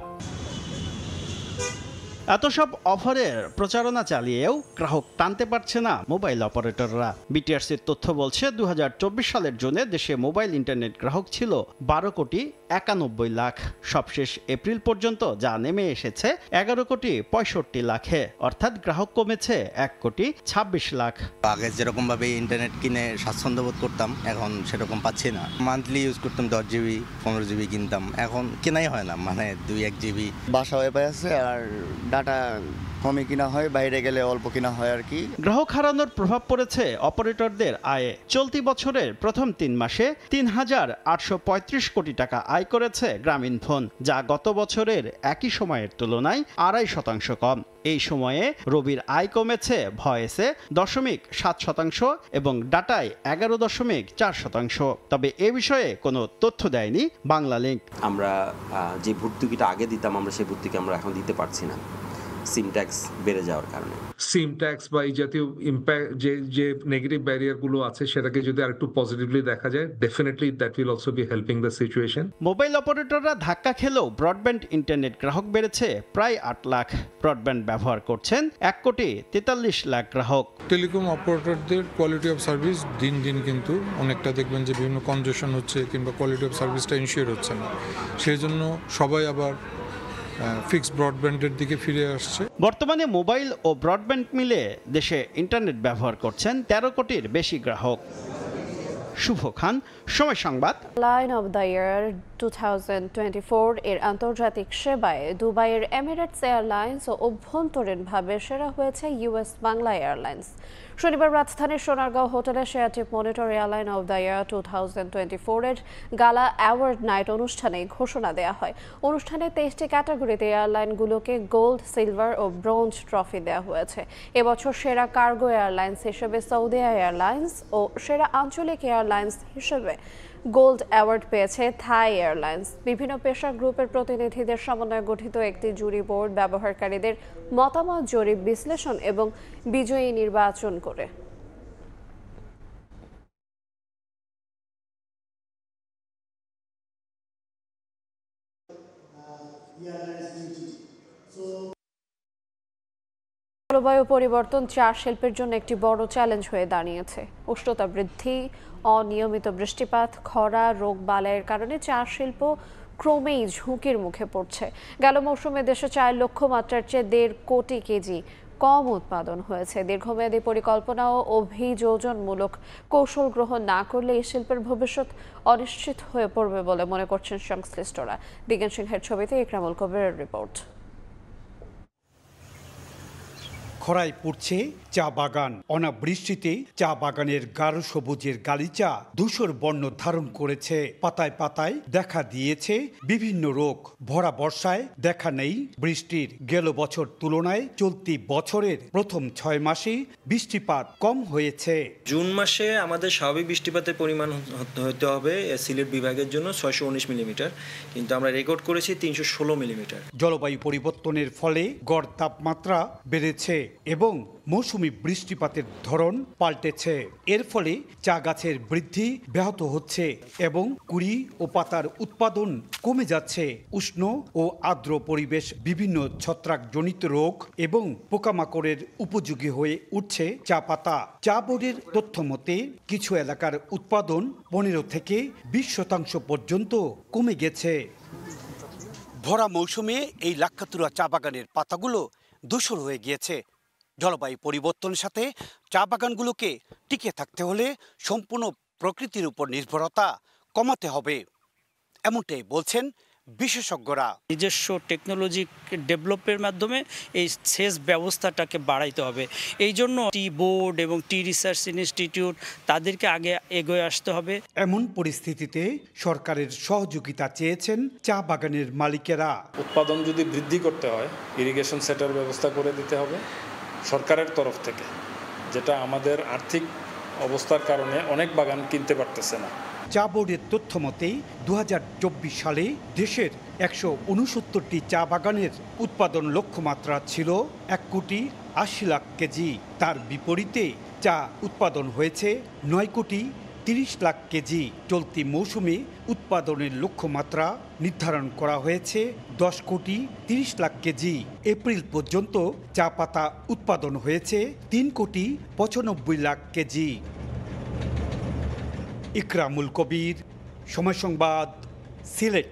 এত সব অফারের প্রচারণা চালিয়েও গ্রাহক টানতে পারছে না মোবাইল অপারেটররা। বিটিআরসির তথ্য বলছে, 2024 সালের জুনে দেশে মোবাইল ইন্টারনেট গ্রাহক ছিল 12,91 লাখ। সবশেষ এপ্রিল পর্যন্ত যা নেমে এসেছে 11,65 লাখে, অর্থাৎ গ্রাহক কমেছে 1,26 লাখ। আগে যেরকম ভাবে ইন্টারনেট কিনে স্বাচ্ছন্দ্য বোধ করতাম, এখন সেরকম পাচ্ছি না। মান্থলি ইউজ করতাম 10 জিবি 15 জিবি কিনতাম, এখন কেনাই হয় না, মানে 2-1 জিবি। বাসা ওয়াইফাই আছে আর ডাটা কমে কিনা হয়, বাইরে গেলে অল্প কিনা হয় আর কি। গ্রাহক হারানোর প্রভাব পড়েছে অপারেটরদের আয়ে। চলতি বছরের প্রথম 3 মাসে 3,835 কোটি টাকা আয় করেছে গ্রামীণফোন, যা গত বছরের একই সময়ের তুলনায় 2.5% কম। এই সময়ে রবির আয় কমেছে ভয়েসে 0.7% এবং ডাটায় 11.4%। তবে এ বিষয়ে কোনো তথ্য দেয়নি বাংলালিংক। আমরা যে ভর্তুকিটা আগে দিতাম, আমরা সেই ভর্তুকি আমরা এখন দিতে পারছি না সিম ট্যাক্স বেড়ে যাওয়ার কারণে। সিম ট্যাক্স বা এই জাতীয় ইম্প্যাক্ট যে নেগেটিভ ব্যারিয়ারগুলো আছে সেটাকে যদি আরেকটু পজিটিভলি দেখা যায়, definitely that will also be helping the situation. Mobile অপারেটররা ধাক্কা খেলেও ব্রডব্যান্ড ইন্টারনেট গ্রাহক বেড়েছে প্রায় 8 লাখ। ব্রডব্যান্ড ব্যবহার করছেন 1,43 লাখ গ্রাহক। টেলিকম অপারেটরদের কোয়ালিটি অফ সার্ভিস দিন দিন কিন্তু অনেকটা দেখবেন যে বিভিন্ন কনজেশন হচ্ছে কিংবা কোয়ালিটি অফ সার্ভিসটা ইনশিওর হচ্ছে না, সেই জন্য সবাই আবার ফিক্সড ব্রডব্যান্ডের দিকে ফিরে আসছে। বর্তমানে মোবাইল ও ব্রডব্যান্ড মিলে দেশে ইন্টারনেট ব্যবহার করছেন 13 কোটির বেশি গ্রাহক। শুভ খান, সময় সংবাদ। লাইন অব দ্য ইয়ার 2024 এর আন্তর্জাতিক সেবায় দুবাইয়ের এমিরেটস এয়ারলাইন্স ও অভ্যন্তরীণভাবে সেরা হয়েছে ইউএস বাংলা এয়ারলাইন্স। শনিবার রাজধানীর সোনারগাঁও হোটেলে ShareTrip monitor airline of the year 2024 এর গালা অ্যাওয়ার্ড নাইট অনুষ্ঠানে ঘোষণা দেওয়া হয়। অনুষ্ঠানে 23টি ক্যাটাগরিতে এয়ারলাইনগুলোকে গোল্ড, সিলভার ও ব্রোঞ্জ ট্রফি দেওয়া হয়েছে। এবছর সেরা কার্গো এয়ারলাইন্স হিসেবে সৌদি এয়ারলাইন্স ও সেরা আঞ্চলিক এয়ারলাইন্স হিসেবে গোল্ড অ্যাওয়ার্ড পেয়েছে থাই এয়ারলাইন্স। বিভিন্ন পেশা গ্রুপের প্রতিনিধিদের সমন্বয়ে গঠিত একটি জুরি বোর্ড ব্যবহারকারীদের মতামত জরিপ, বিশ্লেষণ এবং বিজয়ী নির্বাচন করে। জলবায়ু পরিবর্তন চা শিল্পের জন্য একটি বড় চ্যালেঞ্জ হয়ে দাঁড়িয়েছে। উষ্ণতা বৃদ্ধি, অনিয়মিত বৃষ্টিপাত, খরা, রোগ বালাইয়ের কারণে চা শিল্প ক্রমেই ঝুঁকির মুখে পড়ছে। গেল মৌসুমে দেশে 4 লক্ষ মাত্রার চেয়ে 1.5 কোটি কেজি কম উৎপাদন হয়েছে। দীর্ঘমেয়াদী পরিকল্পনা ও অভিযোজনমূলক কৌশল গ্রহণ না করলে এই শিল্পের ভবিষ্যৎ অনিশ্চিত হয়ে পড়বে বলে মনে করছেন সংশ্লিষ্টরা। দিগেন সিংহের ছবিতে ইকরামুল কবিরের রিপোর্ট। খরায় পড়ছে চা বাগান। অনাবৃষ্টিতে চা বাগানের গাঢ় সবুজের গালিচা ধূসর বর্ণ ধারণ করেছে। পাতায় পাতায় দেখা দিয়েছে বিভিন্ন রোগ। ভরা বর্ষায় দেখা নেই বৃষ্টির। গেল বছর তুলনায় চলতি বছরের প্রথম 6 মাসে বৃষ্টিপাত কম হয়েছে। জুন মাসে আমাদের স্বাভাবিক বৃষ্টিপাতের পরিমাণ হতে হবে সিলেট বিভাগের জন্য 619 মিলিমিটার, কিন্তু আমরা রেকর্ড করেছি 316 মিলিমিটার। জলবায়ু পরিবর্তনের ফলে গড় তাপমাত্রা বেড়েছে এবং মৌসুমি বৃষ্টিপাতের ধরন পাল্টেছে। এর ফলে চা গাছের বৃদ্ধি ব্যাহত হচ্ছে এবং কুড়ি ও পাতার উৎপাদন কমে যাচ্ছে। উষ্ণ ও আর্দ্র পরিবেশ বিভিন্ন ছত্রাকজনিত রোগ এবং পোকামাকড়ের উপযোগী হয়ে উঠছে চা পাতা। চা বোর্ডের তথ্য মতে কিছু এলাকার উৎপাদন 15 থেকে 20% পর্যন্ত কমে গেছে। ভরা মৌসুমে এই লাক্ষাতুরা চা বাগানের পাতাগুলো ধূসর হয়ে গিয়েছে। জলবায়ু পরিবর্তনের সাথে চা বাগানগুলোকে টিকে থাকতে হলে সম্পূর্ণ প্রকৃতির উপর নির্ভরতা কমাতে হবে, এমনটাই বলছেন বিশেষজ্ঞরা। নিজস্ব টেকনোলজি ডেভেলপের মাধ্যমে এই সেচ ব্যবস্থাটাকে বাড়াইতে হবে। এই জন্য টি বোর্ড এবং টি রিসার্চ ইনস্টিটিউট তাদেরকে আগে এগিয়ে আসতে হবে। এমন পরিস্থিতিতে সরকারের সহযোগিতা চেয়েছেন চা বাগানের মালিকেরা। উৎপাদন যদি বৃদ্ধি করতে হয় ইরিগেশন সেটের ব্যবস্থা করে দিতে হবে সরকারের তরফ থেকে, যেটা আমাদের আর্থিক অবস্থার কারণে অনেক বাগান কিনতে পারতেছে না। চা বোর্ডের তথ্য মতে 2024 সালে দেশের 169টি চা বাগানের উৎপাদন লক্ষ্যমাত্রা ছিল 1,80,00,000 কেজি। তার বিপরীতে চা উৎপাদন হয়েছে 9,30,00,000 কেজি। চলতি মৌসুমে উৎপাদনের লক্ষ্যমাত্রা নির্ধারণ করা হয়েছে 10,30,00,000 কেজি। এপ্রিল পর্যন্ত চা পাতা উৎপাদন হয়েছে 3,95,00,000 কেজি। ইকরামুল কবির, সময় সংবাদ, সিলেট।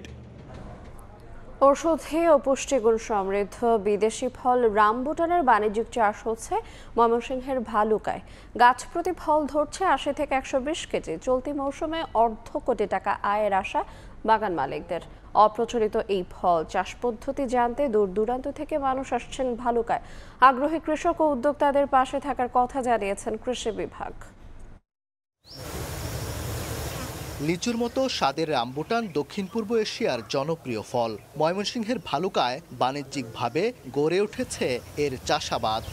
ঔষধি ও পুষ্টিগুণ সমৃদ্ধ বিদেশি ফল রামবুটানের বাণিজ্যিক চাষ হচ্ছে ময়মনসিংহের ভালুকায়। গাছ প্রতি ফল ধরছে 80 থেকে 120 কেজি। চলতি মৌসুমে 1.5 কোটি টাকা আয়ের আশা বাগান মালিকদের। অপ্রচলিত এই ফল চাষ পদ্ধতি জানতে দূর দূরান্ত থেকে মানুষ আসছেন ভালুকায়। আগ্রহী কৃষক ও উদ্যোক্তাদের পাশে থাকার কথা জানিয়েছেন কৃষি বিভাগ। লিচুর মতো স্বাদের রামবুটান দক্ষিণ পূর্ব এশিয়ার জনপ্রিয় ফল। ময়মনসিংহের ভালুকায় বাণিজ্যিকভাবে গড়ে উঠেছে এর চাষাবাদ।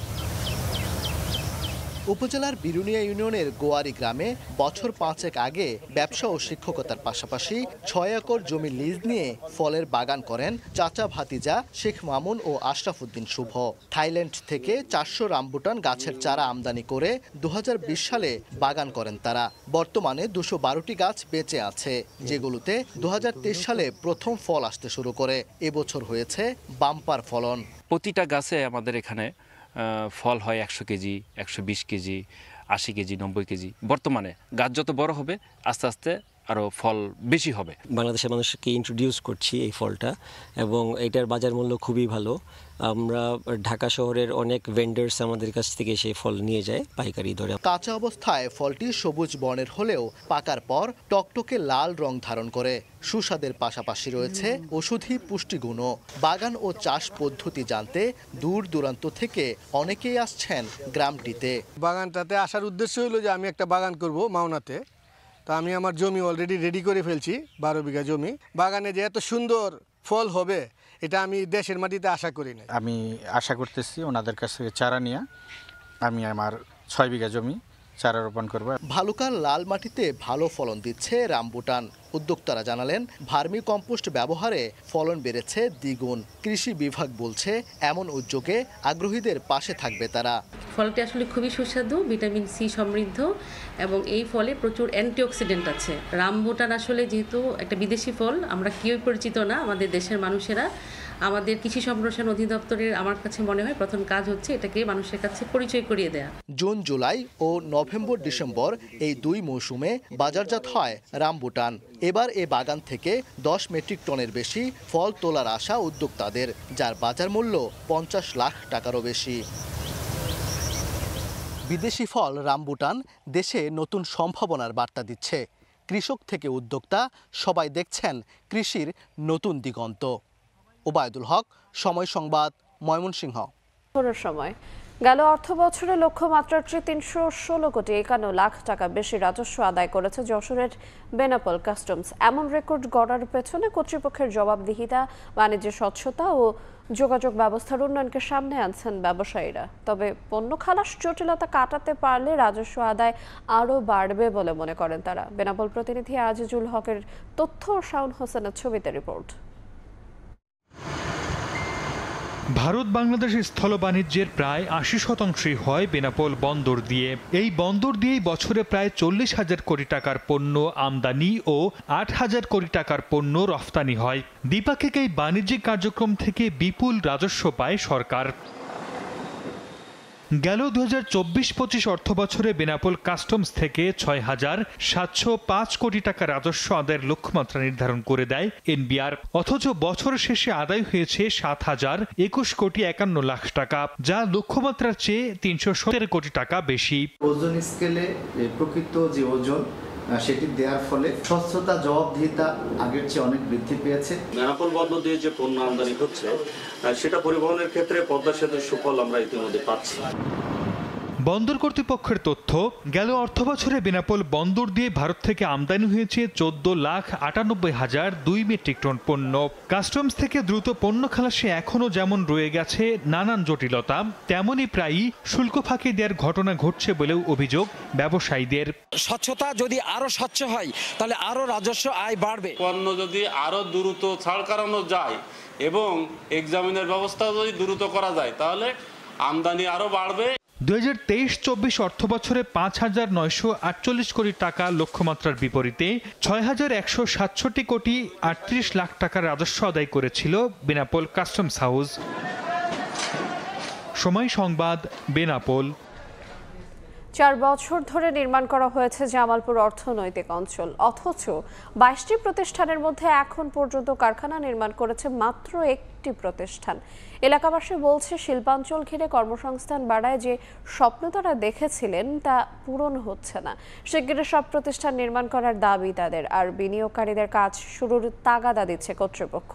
উপজেলার বিরুনিয়া ইউনিয়নের গোয়ারি গ্রামে বছর 5 আগে ব্যবসা ও শিক্ষকতার পাশাপাশি 6 একর জমি লিজ নিয়ে ফলের বাগান করেন চাচা ভাতিজা শেখ মামুন ও আশরাফুদ্দিন শুভ। থাইল্যান্ড থেকে 400 রামবুটান গাছের চারা আমদানি করে 2020 সালে বাগান করেন তারা। বর্তমানে 212টি গাছ বেঁচে আছে, যেগুলোতে 2023 সালে প্রথম ফল আসতে শুরু করে। এবছর হয়েছে বাম্পার ফলন। প্রতিটা গাছে আমাদের এখানে ফল হয় 100 কেজি, 120 কেজি, 80 কেজি, 90 কেজি। বর্তমানে গাছ যত বড় হবে আস্তে আস্তে আরও ফল বেশি হবে। বাংলাদেশের মানুষকে ইন্ট্রোডিউস করছি এই ফলটা এবং এটার বাজার মূল্য খুবই ভালো। আমরা ঢাকা শহরের অনেক ভেন্ডার্স আমাদের কাছ থেকে সেই ফল নিয়ে যায় পাইকারি দরে। কাঁচা অবস্থায় ফলটি সবুজ বর্ণের হলেও পাকার পর টকটকে লাল রং ধারণ করে। সুস্বাদের পাশাপাশি রয়েছে ওষুধি পুষ্টিগুণও। বাগান ও চাষ পদ্ধতি জানতে দূর দূরান্ত থেকে অনেকেই আসছেন গ্রামটিতে। বাগানটাতে আসার উদ্দেশ্য হলো যে আমি একটা বাগান করব মাওনাতে। তো আমি আমার জমি অলরেডি রেডি করে ফেলছি, 12 বিঘা জমি। বাগানে যে এত সুন্দর ফল হবে এটা আমি দেশের মাটিতে আশা করি না। আমি আশা করতেছি ওনাদের কাছ থেকে চারা নিয়ে আমি আমার 6 বিঘা জমি চারা রোপণ করব। ভালুকার লাল মাটিতে ভালো ফলন দিচ্ছে রামবুটান। উদ্যোক্তারা জানালেন ভার্মি কম্পোস্ট ব্যবহারে ফলন বেড়েছে দ্বিগুণ। কৃষি বিভাগ বলছে এমন উদ্যোগে আগ্রহীদের পাশে থাকবে তারা। ফলটি আসলে খুবই সুস্বাদু, ভিটামিন সি সমৃদ্ধ এবং এই ফলে প্রচুর অ্যান্টিঅক্সিডেন্ট আছে। রামবুটান আসলে যেহেতু একটা বিদেশি ফল, আমরা কেউই পরিচিত না আমাদের দেশের মানুষেরা। আমাদের কৃষি সম্প্রসারণ অধিদপ্তরের আমার কাছে মনে হয় প্রথম কাজ হচ্ছে এটাকে মানুষের কাছে পরিচয় করিয়ে দেয়া। জুন, জুলাই ও নভেম্বর, ডিসেম্বর এই 2 মৌসুমে বাজারজাত হয় রামবুটান। এবার এ বাগান থেকে 10 মেট্রিক টনের বেশি ফল তোলার আশা উদ্যোক্তাদের, যার বাজার মূল্য 50 লাখ টাকারও বেশি। বিদেশি ফল রামবুটান দেশে নতুন সম্ভাবনার বার্তা দিচ্ছে। কৃষক থেকে উদ্যোক্তা সবাই দেখছেন কৃষির নতুন দিগন্ত। ওবায়দুল হক, সময় সংবাদ, ময়মনসিংহ। সময় গেল অর্থ বছরে লক্ষ্যমাত্রার চেয়ে 316 কোটি 51 লাখ টাকা বেশি রাজস্ব আদায় করেছে যশোরের বেনাপোল কাস্টমস। এমন রেকর্ড গড়ার পেছনে কর্তৃপক্ষের জবাবদিহিতা, বাণিজ্যের স্বচ্ছতা ও যোগাযোগ ব্যবস্থার উন্নয়নকে সামনে আনছেন ব্যবসায়ীরা। তবে পণ্য খালাস জটিলতা কাটাতে পারলে রাজস্ব আদায় আরও বাড়বে বলে মনে করেন তারা। বেনাপোল প্রতিনিধি আজিজুল হকের তথ্য ও শাওন হোসেনের ছবিতে রিপোর্ট। ভারত বাংলাদেশ স্থল বাণিজ্যের প্রায় 80% হয় বেনাপোল বন্দর দিয়ে। এই বন্দর দিয়েই বছরে প্রায় 40,000 কোটি টাকার পণ্য আমদানি ও 8,000 কোটি টাকার পণ্য রফতানি হয়। দ্বিপাক্ষিক এই বাণিজ্যিক কার্যক্রম থেকে বিপুল রাজস্ব পায় সরকার। গেল 2024-25 অর্থ বছরে বেনাপোল কাস্টমস থেকে 6,705 কোটি টাকা রাজস্ব আদায়ের লক্ষ্যমাত্রা নির্ধারণ করে দেয় এনবিআর। অথচ বছর শেষে আদায় হয়েছে 7,021 কোটি 51 লাখ টাকা, যা লক্ষ্যমাত্রার চেয়ে 317 কোটি টাকা বেশি। ওজন স্কেলে প্রকৃত যে ওজন সেটি দেওয়ার ফলে স্বচ্ছতা, জবাবদিহিতা আগের চেয়ে অনেক বৃদ্ধি পেয়েছে। বেনাপোল বন্দর দিয়ে যে পণ্য আমদানি হচ্ছে সেটা পরিবহনের ক্ষেত্রে পদ্মা সেতুর সুফল আমরা ইতিমধ্যে পাচ্ছি। বন্দর কর্তৃপক্ষের তথ্য, গেল অর্থ বছরে বেনাপোল বন্দর দিয়ে ভারত থেকে আমদানি হয়েছে 14,98,002 মেট্রিক টন পণ্য। কাস্টমস থেকে দ্রুত পণ্য খালাসে এখনও যেমন রয়ে গেছে নানান জটিলতা, তেমনই প্রায়ই শুল্ক ফাঁকি দেওয়ার ঘটনা ঘটছে বলেও অভিযোগ ব্যবসায়ীদের। স্বচ্ছতা যদি আরো স্বচ্ছ হয় তাহলে আরো রাজস্ব আয় বাড়বে। পণ্য যদি আরো দ্রুত ছাড় করানো যায় এবং এক্সামিনের ব্যবস্থা যদি দ্রুত করা যায় তাহলে আমদানি আরো বাড়বে। 2023-24 অর্থ বছরে 5,948 কোটি টাকা লক্ষ্যমাত্রার বিপরীতে 6,167 কোটি 38 লাখ টাকার রাজস্ব আদায় করেছিল বেনাপোল কাস্টমস হাউস। সময় সংবাদ, বেনাপোল। 4 বছর ধরে নির্মাণ করা হয়েছে জামালপুর অর্থনৈতিক অঞ্চল, অথচ 22টি প্রতিষ্ঠানের মধ্যে এখন পর্যন্ত কারখানা নির্মাণ করেছে মাত্র 1টি প্রতিষ্ঠান। এলাকাবাসী বলছে শিল্পাঞ্চল ঘিরে কর্মসংস্থান বাড়ায় যে স্বপ্ন তারা দেখেছিলেন তা পূরণ হচ্ছে না। শিগগিরই সব প্রতিষ্ঠান নির্মাণ করার দাবি তাদের, আর বিনিয়োগকারীদের কাজ শুরুর তাগাদা দিচ্ছে কর্তৃপক্ষ।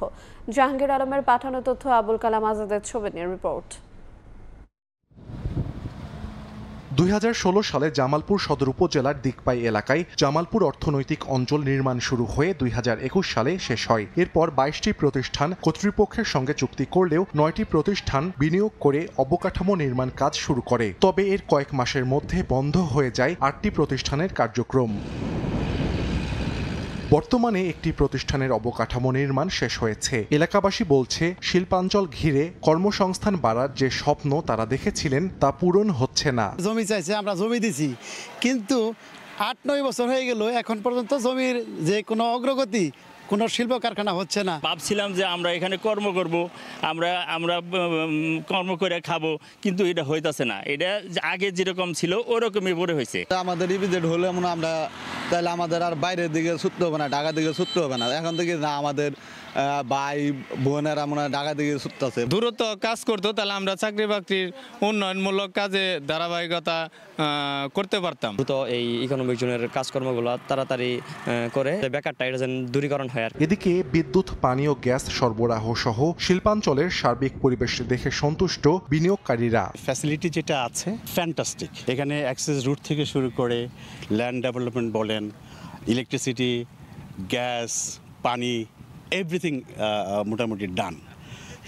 জাহাঙ্গীর আলমের পাঠানো তথ্য, আবুল কালাম আজাদের ছবি নিয়ে রিপোর্ট। 2016 সালে জামালপুর সদর উপজেলার দিকপাই এলাকায় জামালপুর অর্থনৈতিক অঞ্চল নির্মাণ শুরু হয়ে 2021 সালে শেষ হয়। এরপর 22টি প্রতিষ্ঠান কর্তৃপক্ষের সঙ্গে চুক্তি করলেও 9টি প্রতিষ্ঠান বিনিয়োগ করে অবকাঠামো নির্মাণ কাজ শুরু করে। তবে এর কয়েক মাসের মধ্যে বন্ধ হয়ে যায় 8টি প্রতিষ্ঠানের কার্যক্রম। বর্তমানে একটি প্রতিষ্ঠানের অবকাঠামো নির্মাণ শেষ হয়েছে। এলাকাবাসী বলছে শিল্পাঞ্চল ঘিরে কর্মসংস্থান বাড়ার যে স্বপ্ন তারা দেখেছিলেন তা পূরণ হচ্ছে না। জমি চাইছে, আমরা জমি দিছি, কিন্তু 8-9 বছর হয়ে গেল, এখন পর্যন্ত জমির যে কোনো অগ্রগতি, কোনো শিল্প কারখানা হচ্ছে না। ভাবছিলাম যে আমরা এখানে কর্ম করব, আমরা কর্ম করে খাবো, কিন্তু এটা হইতাছে না। এটা আগে যেরকম ছিল ওরকমই পরে হয়েছে। আমাদের ইপিজেড হলে আমরা তাহলে আমাদের আর বাইরের দিকে ছুটতে হবে না, ঢাকার দিকে ছুটতে হবে না। এখন থেকে না আমাদের ভাই বোনেরা মনে হয় ঢাকা দিকে ছুটতেছে। দ্রুত কাজ করতো তাহলে আমরা চাকরি বাকরির উন্নয়নমূলক কাজে ধারাবাহিকতা করতে পারতাম। দ্রুত এই ইকোনমিক জোনের কাজকর্মগুলো তাড়াতাড়ি করে বেকারটা এটা যেন দূরীকরণ হয়। এদিকে বিদ্যুৎ, পানি ও গ্যাস সরবরাহ সহ শিল্পাঞ্চলের সার্বিক পরিবেশ দেখে সন্তুষ্ট বিনিয়োগকারীরা। ফ্যাসিলিটি যেটা আছে ফ্যান্টাস্টিক। এখানে অ্যাক্সেস রুট থেকে শুরু করে ল্যান্ড ডেভেলপমেন্ট বলেন, ইলেকট্রিসিটি, গ্যাস, পানি, এভরিথিং মোটামুটি ডান।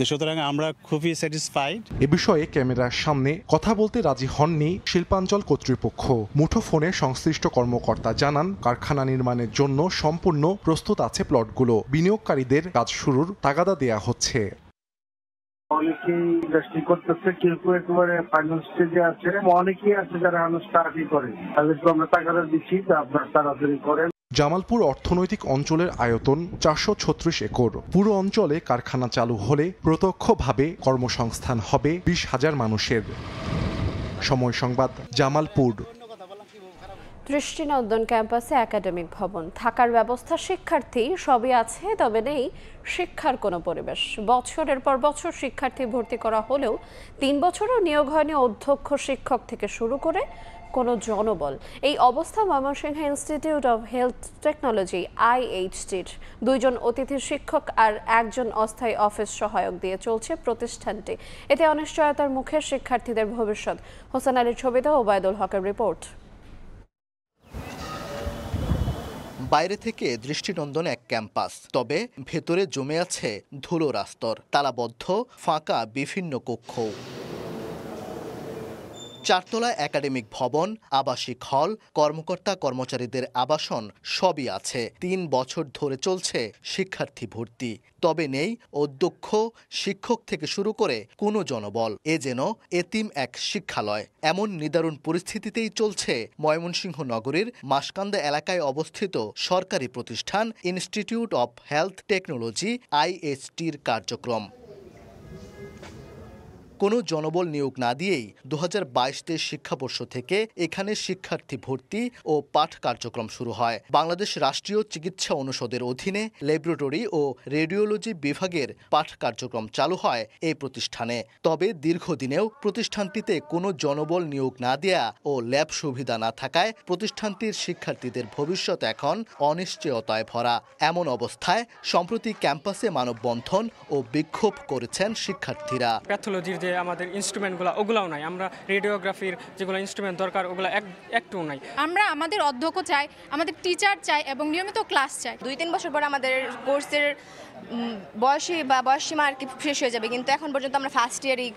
সুতরাং আমরা খুবই স্যাটিসফাইড। এ বিষয়ে ক্যামেরার সামনে কথা বলতে রাজি হননি শিল্পাঞ্চল কর্তৃপক্ষ। মুঠোফোনে সংশ্লিষ্ট কর্মকর্তা জানান, কারখানা নির্মাণের জন্য সম্পূর্ণ প্রস্তুত আছে প্লটগুলো। বিনিয়োগকারীদের কাজ শুরুর তাগাদা দেয়া হচ্ছে। অনেকেই ইন্ডাস্ট্রি করতেছে, কেউ কেউ একেবারে ফাইনাল স্টেজে আছে, অনেকেই আছে যারা স্টার্টই করে। তাদেরকে আমরা তাগাদা দিচ্ছি, আপনারা তাড়াতাড়ি করেন। জামালপুর অর্থনৈতিক অঞ্চলের আয়তন 436 একর। পুরো অঞ্চলে কারখানা চালু হলে প্রত্যক্ষভাবে কর্মসংস্থান হবে 20,000 মানুষের। সময় সংবাদ, জামালপুর। দৃষ্টিনন্দন ক্যাম্পাসে একাডেমিক ভবন, থাকার ব্যবস্থা, শিক্ষার্থী সবই আছে, তবে নেই শিক্ষার কোনো পরিবেশ। বছরের পর বছর শিক্ষার্থী ভর্তি করা হলেও 3 বছরও নিয়োগ হয়নি অধ্যক্ষ, শিক্ষক থেকে শুরু করে কোনো জনবল। এই অবস্থা Mymensingh institute of health technology IHTর 2 জন অতিথি শিক্ষক আর 1 জন অস্থায়ী অফিস সহায়ক দিয়ে চলছে প্রতিষ্ঠানটি। এতে অনিশ্চয়তার মুখে শিক্ষার্থীদের ভবিষ্যৎ। হোসেন আলীর ছবিতে ওবায়দুল হকের রিপোর্ট। বাইরে থেকে দৃষ্টিনন্দন এক ক্যাম্পাস, তবে ভেতরে জমে আছে ধুলোর আস্তর, তালাবদ্ধ ফাঁকা বিভিন্ন কক্ষ। 4 তলা একাডেমিক ভবন, আবাসিক হল, কর্মকর্তা কর্মচারীদের আবাসন সবই আছে। 3 বছর ধরে চলছে শিক্ষার্থী ভর্তি, তবে নেই অধ্যক্ষ, শিক্ষক থেকে শুরু করে কোনো জনবল। এ যেন এতিম এক শিক্ষালয়। এমন নিদারুণ পরিস্থিতিতেই চলছে ময়মনসিংহ নগরীর মাসকান্দা এলাকায় অবস্থিত সরকারি প্রতিষ্ঠান ইনস্টিটিউট অব হেলথ টেকনোলজি IHTর কার্যক্রম। কোনো জনবল নিয়োগ না দিয়েই 2022-23 শিক্ষাবর্ষ থেকে এখানে শিক্ষার্থী ভর্তি ও পাঠ কার্যক্রম শুরু হয়। বাংলাদেশ রাষ্ট্রীয় চিকিৎসা অনুষদের অধীনে ল্যাবরেটরি ও রেডিওলজি বিভাগের পাঠ কার্যক্রম চালু হয় এই প্রতিষ্ঠানে। তবে দীর্ঘদিনেও প্রতিষ্ঠানটিতে কোনো জনবল নিয়োগ না দেয়া ও ল্যাব সুবিধা না থাকায় প্রতিষ্ঠানটির শিক্ষার্থীদের ভবিষ্যৎ এখন অনিশ্চয়তায় ভরা। এমন অবস্থায় সম্প্রতি ক্যাম্পাসে মানববন্ধন ও বিক্ষোভ করেছেন শিক্ষার্থীরা। প্যাথোলজির যে আমাদের ইনস্ট্রুমেন্টগুলো ওগুলোও নাই, আমরা রেডিওগ্রাফির যেগুলো ইনস্ট্রুমেন্ট দরকার ওগুলো একটুও নাই। আমরা আমাদের অধ্যক্ষ চাই, আমাদের টিচার চাই এবং নিয়মিত ক্লাস চাই। 2-3 বছর পর আমাদের কোর্সের বয়সসীমা আর কি শেষ হয়ে যাবে, কিন্তু এখন পর্যন্ত আমরা ফার্স্ট ইয়ারই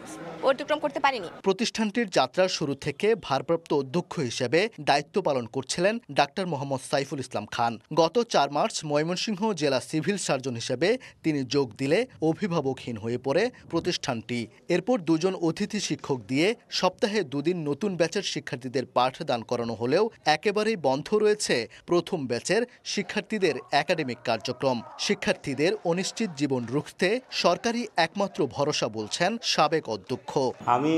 অতিক্রম করতে পারিনি। প্রতিষ্ঠানটির যাত্রার শুরু থেকে ভারপ্রাপ্ত অধ্যক্ষ হিসেবে দায়িত্ব পালন করছিলেন ডাক্তার মোহাম্মদ সাইফুল ইসলাম খান। গত 4 মার্চ ময়মনসিংহ জেলা সিভিল সার্জন হিসেবে তিনি যোগ দিলে অভিভাবকহীন হয়ে পড়ে প্রতিষ্ঠানটি। এরপর 2 জন অতিথি শিক্ষক দিয়ে সপ্তাহে 2 দিন নতুন ব্যাচের শিক্ষার্থীদের পাঠদান করানো হলেও একেবারেই বন্ধ রয়েছে প্রথম ব্যাচের শিক্ষার্থীদের একাডেমিক কার্যক্রম। শিক্ষার্থীদের অনিশ্চিত জীবন রুখতে সরকারি একমাত্র ভরসা বলছেন সাবেক অধ্যক্ষ। আমি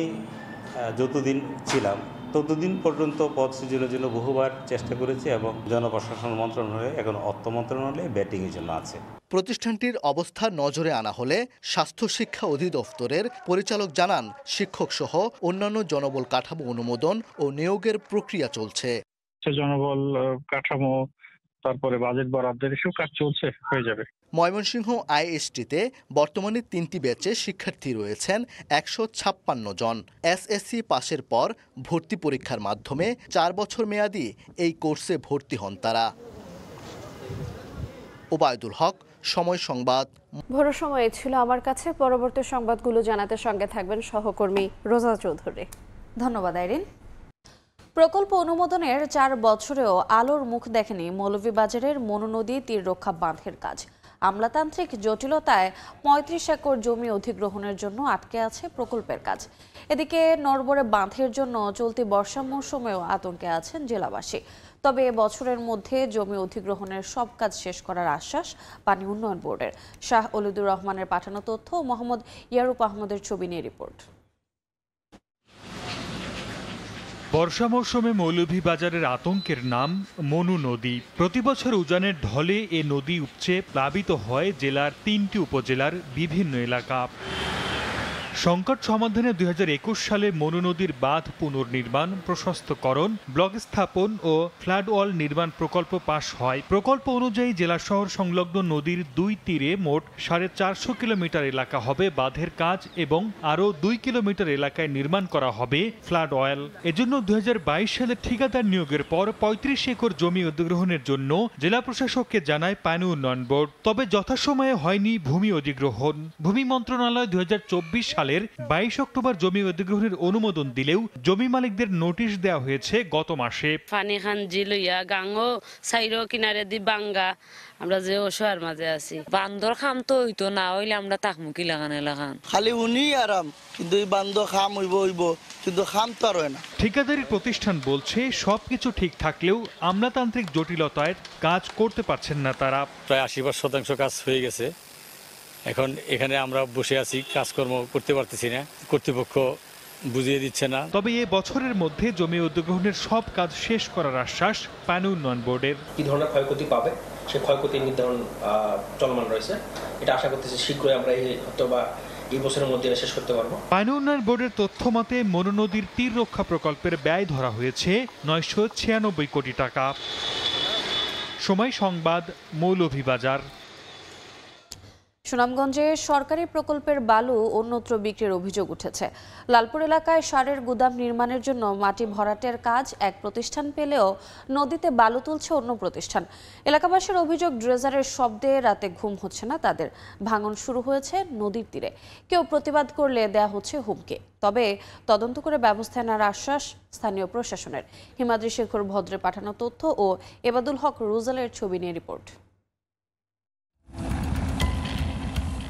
যতদিন ছিলাম ততদিন পর্যন্ত পদ সৃজনের জন্য বহুবার চেষ্টা করেছি এবং জনপ্রশাসন মন্ত্রণালয়ে, এখন অর্থ মন্ত্রণালয়ে ব্যাটিংয়ের জন্য আছে। প্রতিষ্ঠানটির অবস্থা নজরে আনা হলে স্বাস্থ্য শিক্ষা অধিদপ্তরের পরিচালক জানান, শিক্ষক সহ অন্যান্য জনবল কাঠামো অনুমোদন ও নিয়োগের প্রক্রিয়া চলছে। জনবল কাঠামো, তারপরে বাজেট বরাদ্দের এসব কাজ চলছে, হয়ে যাবে। ময়মনসিংহ IHTতে বর্তমানে 3টি ব্যাচে শিক্ষার্থী রয়েছেন 156 জন। SSC পাশের পর ভর্তি পরীক্ষার মাধ্যমে 4 বছর মেয়াদী এই কোর্সে ভর্তি হন তারা। ওবায়দুল হক, সময় সংবাদ। ভোরের সময় ছিল আমার কাছে। পরবর্তী সংবাদগুলো জানাতে সঙ্গে থাকবেন সহকর্মী রোজা চৌধুরী। ধন্যবাদ আইরিন। প্রকল্প অনুমোদনের 4 বছরেও আলোর মুখ দেখেনি মৌলভীবাজারের মনু নদী তীর রক্ষা বাঁধের কাজ। আমলাতান্ত্রিক জটিলতায় 35 একর জমি অধিগ্রহণের জন্য আটকে আছে প্রকল্পের কাজ। এদিকে নড়বড়ে বাঁধের জন্য চলতি বর্ষা মৌসুমেও আতঙ্কে আছেন জেলাবাসী। তবে বছরের মধ্যে জমি অধিগ্রহণের সব কাজ শেষ করার আশ্বাস পানি উন্নয়ন বোর্ডের। শাহ অলিদুর রহমানের পাঠানো তথ্য, মোহাম্মদ ইয়ারুপ আহমদের ছবি নিয়ে রিপোর্ট। বর্ষা মৌসুমে মৌলভীবাজারের আতঙ্কের নাম মনু নদী। প্রতি বছর উজানের ঢলে এ নদী উপচে প্লাবিত হয় জেলার 3টি উপজেলার বিভিন্ন এলাকা। সংকট সমাধানে 2021 সালে মনু নদীর বাঁধ পুনর্নির্মাণ, প্রশস্তকরণ, ব্লক স্থাপন ও ফ্লাড ওয়াল নির্মাণ প্রকল্প পাশ হয়। প্রকল্প অনুযায়ী জেলা শহর সংলগ্ন নদীর 2 তীরে মোট 450 কিলোমিটার এলাকা হবে বাঁধের কাজ এবং আরও 2 কিলোমিটার এলাকায় নির্মাণ করা হবে ফ্লাড ওয়াল। এজন্য 2022 সালে ঠিকাদার নিয়োগের পর 35 একর জমি অধিগ্রহণের জন্য জেলা প্রশাসককে জানায় পানি উন্নয়ন বোর্ড। তবে যথাসময়ে হয়নি ভূমি অধিগ্রহণ। ভূমি মন্ত্রণালয় 2024 সালের 22 অক্টোবর জমি অধিগ্রহণের অনুমোদন দিলেও জমি মালিকদের নোটিশ দেওয়া হয়েছে গত মাসে। পানি খান জিলইয়া গাঙ্গো সাইরো কিনারে দি বাঙ্গা, আমরা যে অসহায়ের মাঝে আছি। বান্দর খাম তো হইতো না হইলে আমরা তাকমুকি লাগান এলাকান খালি উনি আরাম, কিন্তু এই বান্দর খাম হইব শুধু খাম তো আর হয় না। ঠিকাদারি প্রতিষ্ঠান বলছে সবকিছু ঠিক থাকলেও আমলাতান্ত্রিক জটিলতায় কাজ করতে পারছেন না তারা। প্রায় ৮০% কাজ হয়ে গেছে, এখন এখানে আমরা বসে আছি, কাজকর্ম করতে পারতেছি না, কর্তৃপক্ষ বুঝিয়ে দিচ্ছে না। তবে এ বছরের মধ্যে জমি অধিগ্রহণের সব কাজ শেষ করার আশ্বাস পানি উন্নয়ন বোর্ডের। কি ধরনের ক্ষয়ক্ষতি পাবে সে ক্ষয়ক্ষতি নির্ধারণ চলমান রয়েছে, এটা আশা করতেছি শীঘ্রই আমরা এই বছরের মধ্যে শেষ করতে পারবো। পানি উন্নয়ন বোর্ডের তথ্য মতে মনু নদীর তীর রক্ষা প্রকল্পের ব্যয় ধরা হয়েছে ৯৯৬ কোটি টাকা। সময় সংবাদ, মৌলভীবাজার। সুনামগঞ্জে সরকারি প্রকল্পের বালু অন্যত্র বিক্রির অভিযোগ উঠেছে। লালপুর এলাকায় সারের গুদাম নির্মাণের জন্য মাটি ভরাটের কাজ এক প্রতিষ্ঠান পেলেও নদীতে বালু তুলছে অন্য প্রতিষ্ঠান। এলাকাবাসীর অভিযোগ, ড্রেজারের শব্দে রাতে ঘুম হচ্ছে না তাদের। ভাঙন শুরু হয়েছে নদীর তীরে, কেউ প্রতিবাদ করলে দেয়া হচ্ছে হুমকি। তবে তদন্ত করে ব্যবস্থা নেওয়ার আশ্বাস স্থানীয় প্রশাসনের। হিমাদ্রি শেখর ভদ্রে পাঠানো তথ্য ও এবাদুল হক রুজালের ছবি নিয়ে রিপোর্ট।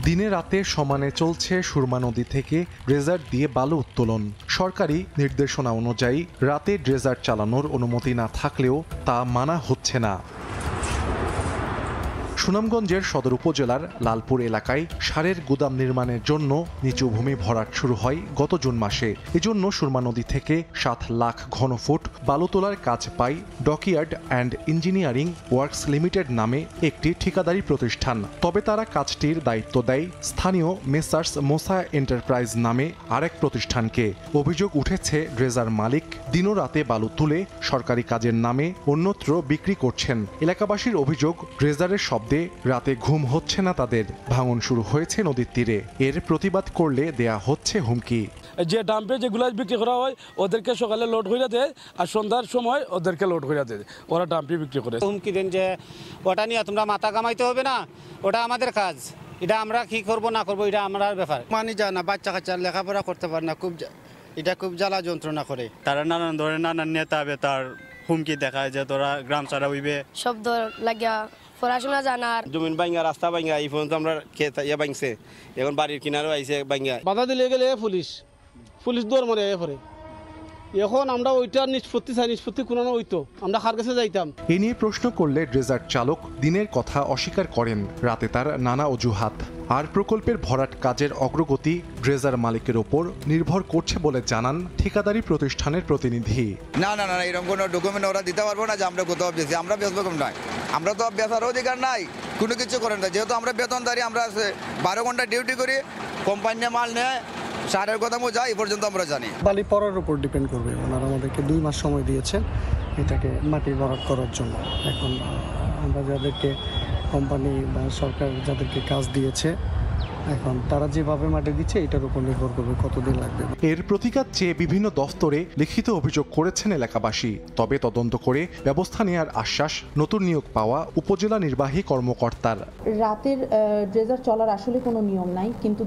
দিনে রাতে সমানে চলছে সুরমা নদী থেকে ড্রেজার দিয়ে বালু উত্তোলন। সরকারি নির্দেশনা অনুযায়ী রাতে ড্রেজার চালানোর অনুমতি না থাকলেও তা মানা হচ্ছে না। সুনামগঞ্জের সদর উপজেলার লালপুর এলাকায় সারের গুদাম নির্মাণের জন্য নিচু ভূমি ভরাট শুরু হয় গত জুন মাসে। এজন্য সুরমা নদী থেকে ৭ লাখ ঘনফুট বালু তোলার কাজ পায় dockyard and engineering works limited নামে একটি ঠিকাদারি প্রতিষ্ঠান। তবে তারা কাজটির দায়িত্ব দেয় স্থানীয় মেসার্স মোসা এন্টারপ্রাইজ নামে আরেক প্রতিষ্ঠানকে। অভিযোগ উঠেছে ড্রেজার মালিক দিনরাতে বালু তুলে সরকারি কাজের নামে অন্যত্র বিক্রি করছেন। এলাকাবাসীর অভিযোগ, ড্রেজারের শব্দে রাতে ঘুম হচ্ছে না তাদের। ভাঙন শুরু হয়েছে নদীর তীরে, এর প্রতিবাদ করলে দেয়া হচ্ছে হুমকি। যে ডাম্পে যেগুলো বিক্রি করা হয় ওদেরকে সকালে লোড হয়ে দেয় আর সন্ধ্যার সময় ওদেরকে লোড হয়ে দেয়, ওরা ডাম্পে বিক্রি করে। হুমকি দেন যে ওটা নিয়ে তোমরা মাথা কামাইতে হবে না, ওটা আমাদের কাজ, এটা আমরা কি করব না করব এটা আমার ব্যাপার। মানি যায় না, বাচ্চা কাচ্চা লেখাপড়া করতে পারে না, এটা খুব জ্বালা যন্ত্রণা করে। তারা নানান ধরনের নানান নেতা হবে তার হুমকি দেখায় যে তোরা গ্রাম ছাড়া হইবে, শব্দ লাগিয়া পড়াশোনা জানার জমিন ভাঙ্গা, রাস্তা ভাঙ্গা, এই পর্যন্ত আমরা ভাঙছে, এখন বাড়ির কিনারও আইসে ভাঙ্গা। বাধা দিলে গেলে পুলিশ দৌড় মারে পরে। এখন আমরা ওইটার নিষ্পত্তি চাই, নিষ্পত্তি কোনো হইতো আমরা কার কাছে যাইতাম। এ নিয়ে প্রশ্ন করলে ড্রেজার চালক দিনের কথা অস্বীকার করেন, রাতে তার নানা অজুহাত। আর প্রকল্পের ভরাট কাজের অগ্রগতি ড্রেজার মালিকের ওপর নির্ভর করছে বলে জানান ঠিকাদারি প্রতিষ্ঠানের প্রতিনিধি। না না না, এরকম কোনো ডকুমেন্ট ওরা দিতে পারবো না যে আমরা কোথাও বেশি, আমরা বেচবো কম নয়, আমরা তো বেচার অধিকার নাই, কোনো কিছু করেন না। যেহেতু আমরা বেতনদারি, আমরা 12 ঘন্টা ডিউটি করি, কোম্পানি মাল নেয়, সারের কথা যাই পর্যন্ত আমরা জানি। বালি পড়ার উপর ডিপেন্ড করবে। ওনারা আমাদেরকে 2 মাস সময় দিয়েছেন এটাকে মাটি ভরাট করার জন্য। এখন আমরা যাদেরকে কোম্পানি বা সরকার যাদেরকে কাজ দিয়েছে, এখন তারা যেভাবে মাটি দিচ্ছে এটার উপর নির্ভর করবে কতদিন লাগবে। এর প্রতিকার চেয়ে বিভিন্ন দফতরে লিখিত অভিযোগ করেছেন এলাকাবাসী। তবে তদন্ত করে ব্যবস্থা নেওয়ার আশ্বাস নতুন নিয়োগ পাওয়া উপজেলা নির্বাহী কর্মকর্তার। রাতের ড্রেজার চলার আসলে কোনো নিয়ম নাই, কিন্তু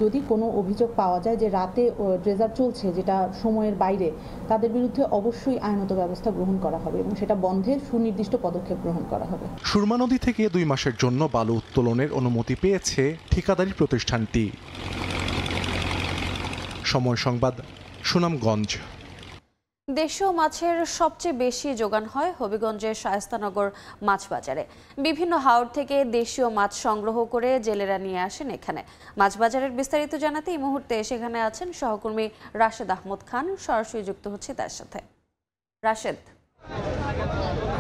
যদি কোনো অভিযোগ পাওয়া যায় যে রাতে ড্রেজার চলছে যেটা সময়ের বাইরে, তাদের বিরুদ্ধে অবশ্যই আইনত ব্যবস্থা গ্রহণ করা হবে এবং সেটা বন্ধের সুনির্দিষ্ট পদক্ষেপ গ্রহণ করা হবে। সুরমা নদী থেকে 2 মাসের জন্য বালু উত্তোলনের অনুমতি পেয়েছে ঠিকাদারি প্রতিষ্ঠানটি। সময় সংবাদ, সুনামগঞ্জ। দেশীয় মাছের সবচেয়ে বেশি যোগান হয় হবিগঞ্জের শায়েস্তানগর মাছ বাজারে। বিভিন্ন হাওর থেকে দেশীয় মাছ সংগ্রহ করে জেলেরা নিয়ে আসেন এখানে। মাছ বাজারের বিস্তারিত জানাতে এই মুহূর্তে সেখানে আছেন সহকর্মী রাশেদ আহমদ খান। সরাসরি যুক্ত হচ্ছে তার সাথে। রাশেদ,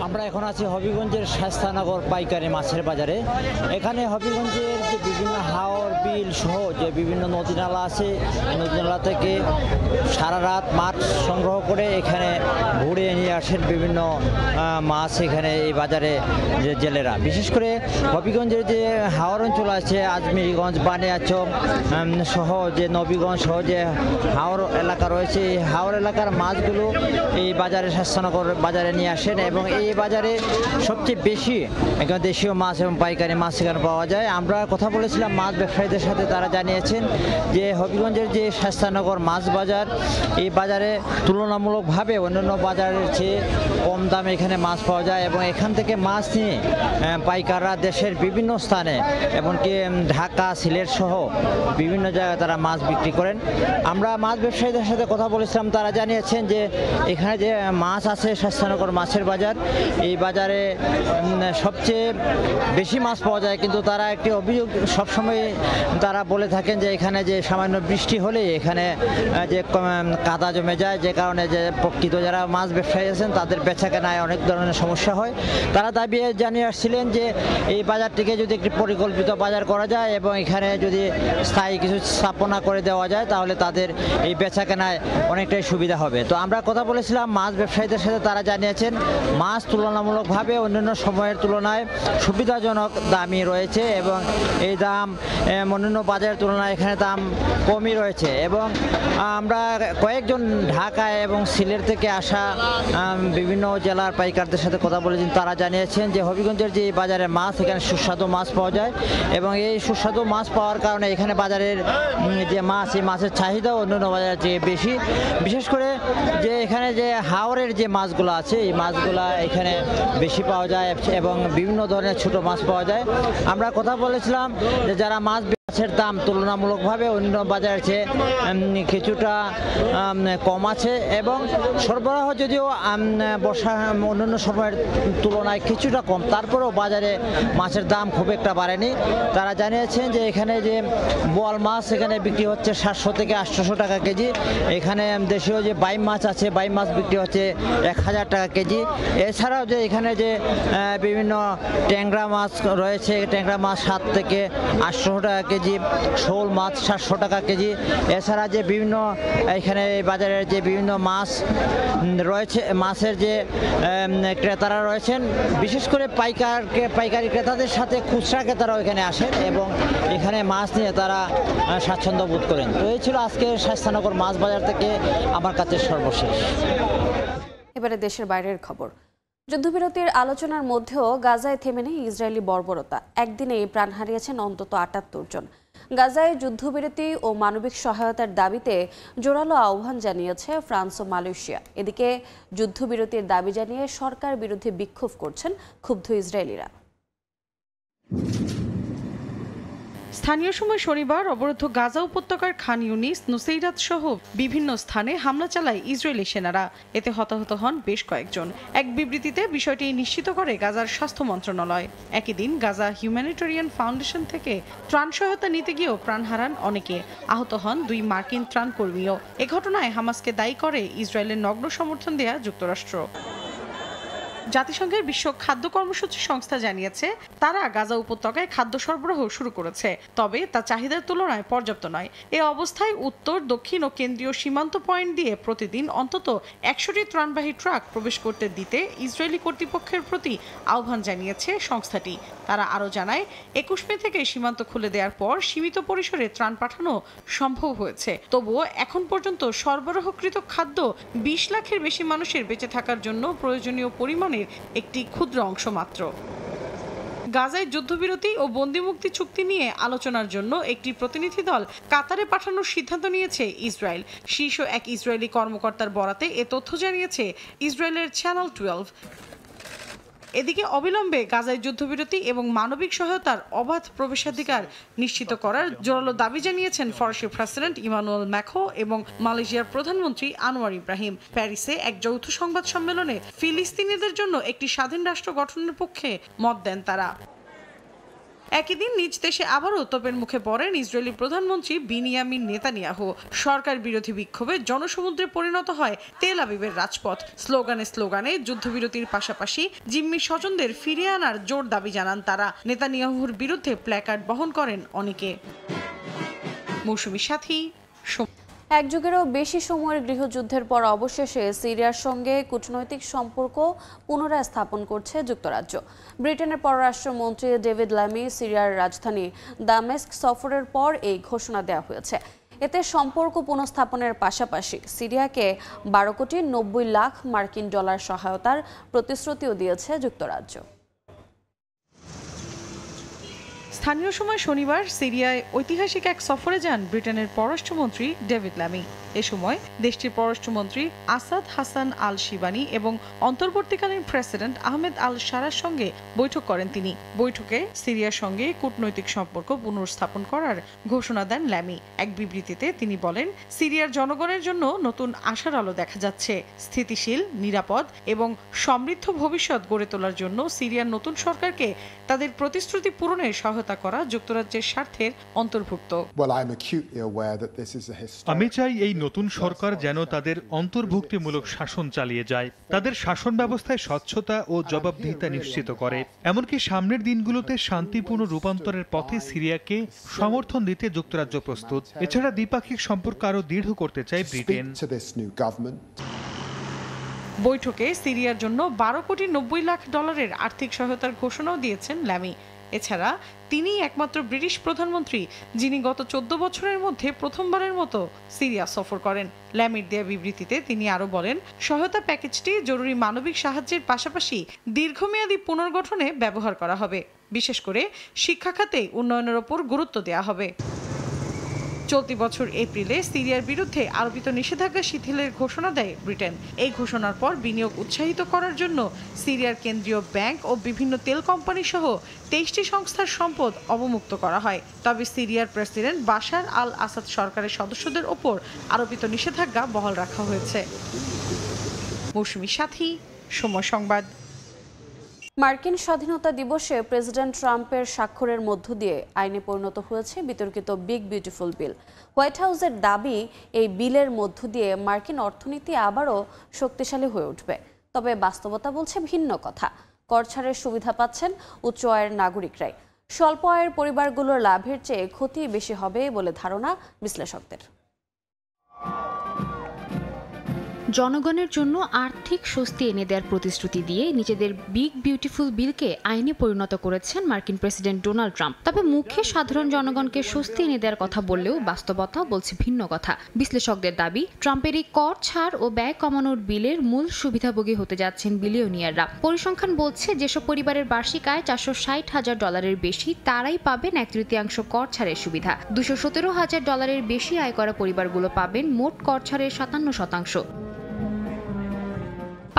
আমরা এখন আছি হবিগঞ্জের শায়েস্তানগর পাইকারি মাছের বাজারে। এখানে হবিগঞ্জের যে বিভিন্ন হাওর, বিল সহ যে বিভিন্ন নদী নালা আছে, নদী নালা থেকে সারা রাত মাছ সংগ্রহ করে এখানে ঘুরে নিয়ে আসেন বিভিন্ন মাছ এখানে এই বাজারে যে জেলেরা। বিশেষ করে হবিগঞ্জের যে হাওর অঞ্চল আছে, আজমিরিগঞ্জ, বানিয়াচক সহ যে নবীগঞ্জ সহ যে হাওর এলাকা রয়েছে, এই হাওর এলাকার মাছগুলো এই বাজারে শায়েস্তানগর বাজারে নিয়ে আসেন এবং এই বাজারে সবচেয়ে বেশি এখানে দেশীয় মাছ এবং পাইকারি মাছ সেখানে পাওয়া যায়। আমরা কথা বলেছিলাম মাছ ব্যবসায়ীদের সাথে, তারা জানিয়েছেন যে হবিগঞ্জের যে শাস্তানগর মাছ বাজার, এই বাজারে তুলনামূলকভাবে অন্যান্য বাজারের চেয়ে কম দামে এখানে মাছ পাওয়া যায় এবং এখান থেকে মাছ নিয়ে পাইকাররা দেশের বিভিন্ন স্থানে এমনকি ঢাকা, সিলেট সহ বিভিন্ন জায়গায় তারা মাছ বিক্রি করেন। আমরা মাছ ব্যবসায়ীদের সাথে কথা বলেছিলাম, তারা জানিয়েছেন যে এখানে যে মাছ আছে শাস্তানগর মাছের বাজার, এই বাজারে সবচেয়ে বেশি মাছ পাওয়া যায়, কিন্তু তারা একটি অভিযোগ সবসময় তারা বলে থাকেন যে এখানে যে সামান্য বৃষ্টি হলে এখানে যে কাদা জমে যায়, যে কারণে যে প্রকৃত যারা মাছ ব্যবসায়ী আছেন তাদের বেচা কেনায় অনেক ধরনের সমস্যা হয়। তারা দাবি জানিয়ে আসছিলেন যে এই বাজারটিকে যদি একটি পরিকল্পিত বাজার করা যায় এবং এখানে যদি স্থায়ী কিছু স্থাপনা করে দেওয়া যায় তাহলে তাদের এই বেচা কেনায় অনেকটাই সুবিধা হবে। তো আমরা কথা বলেছিলাম মাছ ব্যবসায়ীদের সাথে, তারা জানিয়েছেন মাছ তুলনামূলকভাবে অন্যান্য সময়ের তুলনায় সুবিধাজনক দামই রয়েছে এবং এই দাম অন্যান্য বাজারের তুলনায় এখানে দাম কমই রয়েছে। এবং আমরা কয়েকজন ঢাকা এবং সিলেট থেকে আসা বিভিন্ন জেলার পাইকারদের সাথে কথা বলেছেন, তারা জানিয়েছেন যে হবিগঞ্জের যে বাজারে মাছ, এখানে সুস্বাদু মাছ পাওয়া যায় এবং এই সুস্বাদু মাছ পাওয়ার কারণে এখানে বাজারের যে মাছ, এই মাছের চাহিদা অন্যান্য বাজারের চেয়ে বেশি। বিশেষ করে যে এখানে যে হাওরের যে মাছগুলো আছে, এই মাছগুলো এখানে বেশি পাওয়া যায় এবং বিভিন্ন ধরনের ছোট মাছ পাওয়া যায়। আমরা কথা বলেছিলাম যে যারা মাছের দাম তুলনামূলকভাবে অন্য বাজারের চেয়ে কিছুটা কম আছে এবং সরবরাহ যদিও বর্ষা অন্যান্য সময়ের তুলনায় কিছুটা কম, তারপরেও বাজারে মাছের দাম খুব একটা বাড়েনি। তারা জানিয়েছেন যে এখানে যে বোয়াল মাছ এখানে বিক্রি হচ্ছে 700 থেকে 800 টাকা কেজি। এখানে দেশীয় যে বাইম মাছ আছে, বাইম মাছ বিক্রি হচ্ছে 1000 টাকা কেজি। এছাড়াও যে এখানে যে বিভিন্ন ট্যাংরা মাছ রয়েছে, ট্যাংরা মাছ 7 থেকে 800 টাকা কেজি, শোল মাছ 700 টাকা কেজি। এছাড়া যে বিভিন্ন এখানে বাজারের যে বিভিন্ন মাছ রয়েছে, মাছের যে ক্রেতারা রয়েছেন, বিশেষ করে পাইকারি ক্রেতাদের সাথে খুচরা ক্রেতারাও এখানে আসেন এবং এখানে মাছ নিয়ে তারা স্বাচ্ছন্দ্য বোধ করেন। তো এই ছিল আজকে শাস্তানগর মাছ বাজার থেকে আমার কাছে সর্বশেষ। এবারে দেশের বাইরের খবর। যুদ্ধবিরতির আলোচনার মধ্যেও গাজায় থেমে নেই ইসরায়েলি বর্বরতা। একদিনেই প্রাণ হারিয়েছেন অন্তত ৭৮ জন। গাজায় যুদ্ধবিরতি ও মানবিক সহায়তার দাবিতে জোরালো আহ্বান জানিয়েছে ফ্রান্স ও মালয়েশিয়া। এদিকে যুদ্ধবিরতির দাবি জানিয়ে সরকার বিরুদ্ধে বিক্ষোভ করছেন ক্ষুব্ধ ইসরায়েলিরা। স্থানীয় সময় শনিবার অবরুদ্ধ গাজা উপত্যকার খান ইউনিস, নুসেইরাত সহ বিভিন্ন স্থানে হামলা চালায় ইসরায়েলি সেনারা। এতে হতাহত হন বেশ কয়েকজন। এক বিবৃতিতে বিষয়টি নিশ্চিত করে গাজার স্বাস্থ্য মন্ত্রণালয়। একই দিন গাজা হিউম্যানিটেরিয়ান ফাউন্ডেশন থেকে ত্রাণ সহায়তা নিতে গিয়েও প্রাণ হারান অনেকে। আহত হন 2 মার্কিন ত্রাণকর্মীও। এ ঘটনায় হামাসকে দায়ী করে ইসরায়েলের নগ্ন সমর্থন দেয়া যুক্তরাষ্ট্র। জাতিসংঘের বিশ্ব খাদ্য কর্মসূচি সংস্থা জানিয়েছে তারা গাজা উপত্যকায় খাদ্য সরবরাহ শুরু করেছে, তবে তা চাহিদার তুলনায় পর্যাপ্ত নয়। এ অবস্থায় উত্তর, দক্ষিণ ও কেন্দ্রীয় সীমান্ত পয়েন্ট দিয়ে প্রতিদিন অন্তত 100টি ত্রাণবাহী ট্রাক প্রবেশ করতে দিতে ইসরায়েলি কর্তৃপক্ষের প্রতি আহ্বান জানিয়েছে সংস্থাটি। তারা আরও জানায় 21 মে থেকে সীমান্ত খুলে দেওয়ার পর সীমিত পরিসরে ত্রাণ পাঠানো সম্ভব হয়েছে, তবুও এখন পর্যন্ত সরবরাহকৃত খাদ্য 20 লাখের বেশি মানুষের বেঁচে থাকার জন্য প্রয়োজনীয় পরিমাণের একটি ক্ষুদ্র অংশ মাত্র। গাজায় যুদ্ধবিরতি ও বন্দিমুক্তি চুক্তি নিয়ে আলোচনার জন্য একটি প্রতিনিধি দল কাতারে পাঠানোর সিদ্ধান্ত নিয়েছে ইসরায়েল। শীর্ষ এক ইসরায়েলি কর্মকর্তার বরাতে এ তথ্য জানিয়েছে ইসরায়েলের চ্যানেল 12। এদিকে অবিলম্বে গাজায় যুদ্ধবিরতি এবং মানবিক সহায়তার অবাধ প্রবেশাধিকার নিশ্চিত করার জোরালো দাবি জানিয়েছেন ফরাসি প্রেসিডেন্ট ইমানুয়েল ম্যাক্রো এবং মালয়েশিয়ার প্রধানমন্ত্রী আনোয়ার ইব্রাহিম। প্যারিসে এক যৌথ সংবাদ সম্মেলনে ফিলিস্তিনিদের জন্য একটি স্বাধীন রাষ্ট্র গঠনের পক্ষে মত দেন তারা। একই দিন নিজ দেশে আবারও তোপের মুখে পড়েন ইসরায়েলি প্রধানমন্ত্রী বিনিয়ামিন নেতানিয়াহু। সরকার বিরোধী বিক্ষোভে জনসমুদ্রে পরিণত হয় তেল আবিবের রাজপথ। স্লোগানে যুদ্ধবিরতির পাশাপাশি জিম্মি স্বজনদের ফিরিয়ে আনার জোর দাবি জানান তারা। নেতানিয়াহুর বিরুদ্ধে প্ল্যাকার্ড বহন করেন অনেকে। মৌসুমী সাথী। এক যুগেরও বেশি সময়ের গৃহযুদ্ধের পর অবশেষে সিরিয়ার সঙ্গে কূটনৈতিক সম্পর্ক পুনরায় স্থাপন করছে যুক্তরাজ্য। ব্রিটেনের পররাষ্ট্রমন্ত্রী ডেভিড ল্যামি সিরিয়ার রাজধানী দামেস্ক সফরের পর এই ঘোষণা দেওয়া হয়েছে। এতে সম্পর্ক পুনঃস্থাপনের পাশাপাশি সিরিয়াকে 12 কোটি 90 লাখ মার্কিন ডলার সহায়তার প্রতিশ্রুতিও দিয়েছে যুক্তরাজ্য। স্থানীয় সময় শনিবার সিরিয়ায় ঐতিহাসিক এক সফরে যান ব্রিটেনের পররাষ্ট্রমন্ত্রী ডেভিড ল্যামি। এ সময় দেশটির পররাষ্ট্রমন্ত্রী আসাদ হাসান আল শিবানি এবং অন্তর্বর্তীকালীন প্রেসিডেন্ট আহমেদ আল শারার সঙ্গে বৈঠক করেন তিনি। বৈঠকে সিরিয়ার সঙ্গে কূটনৈতিক সম্পর্ক পুনর্স্থাপন করার ঘোষণা দেন ল্যামি। এক বিবৃতিতে তিনি বলেন, সিরিয়ার জনগণের জন্য নতুন আশার আলো দেখা যাচ্ছে। স্থিতিশীল, নিরাপদ এবং সমৃদ্ধ ভবিষ্যৎ গড়ে তোলার জন্য সিরিয়ার নতুন সরকারকে তাদের প্রতিশ্রুতি পূরণের সহায়তা করা যুক্তরাজ্যের স্বার্থের অন্তর্ভুক্ত। আমি চাই এই নতুন সরকার যেন তাদের অন্তর্ভুক্তিমূলক শাসন চালিয়ে যায়, তাদের শাসন ব্যবস্থায় স্বচ্ছতা ও জবাবদিহিতা নিশ্চিত করে। এমনকি সামনের দিনগুলোতে শান্তিপূর্ণ রূপান্তরের পথে সিরিয়াকে সমর্থন দিতে যুক্তরাজ্য প্রস্তুত। এছাড়া দ্বিপাক্ষিক সম্পর্ক আরও দৃঢ় করতে চায় ব্রিটেন। বৈঠকে সিরিয়ার জন্য 12 কোটি 90 লাখ ডলারের আর্থিক সহায়তার ঘোষণাও দিয়েছেন ল্যামি। এছাড়া তিনি একমাত্র ব্রিটিশ প্রধানমন্ত্রী যিনি গত 14 বছরের মধ্যে প্রথমবারের মতো সিরিয়া সফর করেন। ল্যামির দেয়া বিবৃতিতে তিনি আরও বলেন, সহায়তা প্যাকেজটি জরুরি মানবিক সাহায্যের পাশাপাশি দীর্ঘমেয়াদী পুনর্গঠনে ব্যবহার করা হবে। বিশেষ করে শিক্ষা খাতে উন্নয়নের ওপর গুরুত্ব দেওয়া হবে। চলতি বছর এপ্রিলে সিরিয়ার বিরুদ্ধে আরোপিত নিষেধাজ্ঞা শিথিলের ঘোষণা দেয় ব্রিটেন। এই ঘোষণার পর বিনিয়োগ উৎসাহিত করার জন্য সিরিয়ার কেন্দ্রীয় ব্যাংক ও বিভিন্ন তেল কোম্পানি সহ 23টি সংস্থার সম্পদ অবমুক্ত করা হয়। তবে সিরিয়ার প্রেসিডেন্ট বাশার আল আসাদ সরকারের সদস্যদের ওপর আরোপিত নিষেধাজ্ঞা বহাল রাখা হয়েছে। মৌসুমী সাথী, সময় সংবাদ। মার্কিন স্বাধীনতা দিবসে প্রেসিডেন্ট ট্রাম্পের স্বাক্ষরের মধ্য দিয়ে আইনে পরিণত হয়েছে বিতর্কিত বিগ বিউটিফুল বিল। হোয়াইট হাউসের দাবি, এই বিলের মধ্য দিয়ে মার্কিন অর্থনীতি আবারও শক্তিশালী হয়ে উঠবে। তবে বাস্তবতা বলছে ভিন্ন কথা। কর ছাড়ের সুবিধা পাচ্ছেন উচ্চ আয়ের নাগরিকরাই। স্বল্প আয়ের পরিবারগুলোর লাভের চেয়ে ক্ষতি বেশি হবে বলে ধারণা বিশ্লেষকদের। জনগণের জন্য আর্থিক স্বস্তি এনে দেওয়ার প্রতিশ্রুতি দিয়ে নিজেদের বিগ বিউটিফুল বিলকে আইনে পরিণত করেছেন মার্কিন প্রেসিডেন্ট ডোনাল্ড ট্রাম্প। তবে মুখে সাধারণ জনগণকে স্বস্তি এনে দেওয়ার কথা বললেও বাস্তবতা বলছে ভিন্ন কথা। বিশ্লেষকদের দাবি, ট্রাম্পের এই কর ছাড় ও ব্যয় কমানোর বিলের মূল সুবিধাভোগী হতে যাচ্ছেন বিলিয়নিয়াররা। পরিসংখ্যান বলছে, যেসব পরিবারের বার্ষিক আয় $460,000 বেশি তারাই পাবেন 1/3 কর ছাড়ের সুবিধা। $217,000 বেশি আয় করা পরিবারগুলো পাবেন মোট কর ছাড়ের 57%।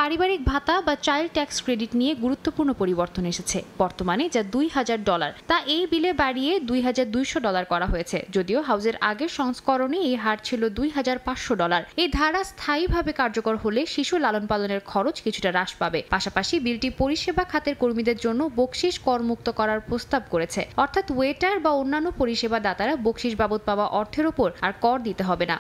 পারিবারিক ভাতা বা চাইল্ড ট্যাক্স ক্রেডিট নিয়ে গুরুত্বপূর্ণ পরিবর্তন এসেছে। বর্তমানে যা $2,000 তা এই বিলে বাড়িয়ে $2,200 করা হয়েছে। যদিও হাউজের আগের সংস্করণে এই হার ছিল $2,500। এই ধারা স্থায়ীভাবে কার্যকর হলে শিশু লালন পালনের খরচ কিছুটা হ্রাস পাবে। পাশাপাশি বিলটি পরিষেবা খাতের কর্মীদের জন্য বকশিশ করমুক্ত করার প্রস্তাব করেছে। অর্থাৎ ওয়েটার বা অন্যান্য পরিষেবা দাতারা বকশিশ বাবদ পাওয়া অর্থের ওপর আর কর দিতে হবে না।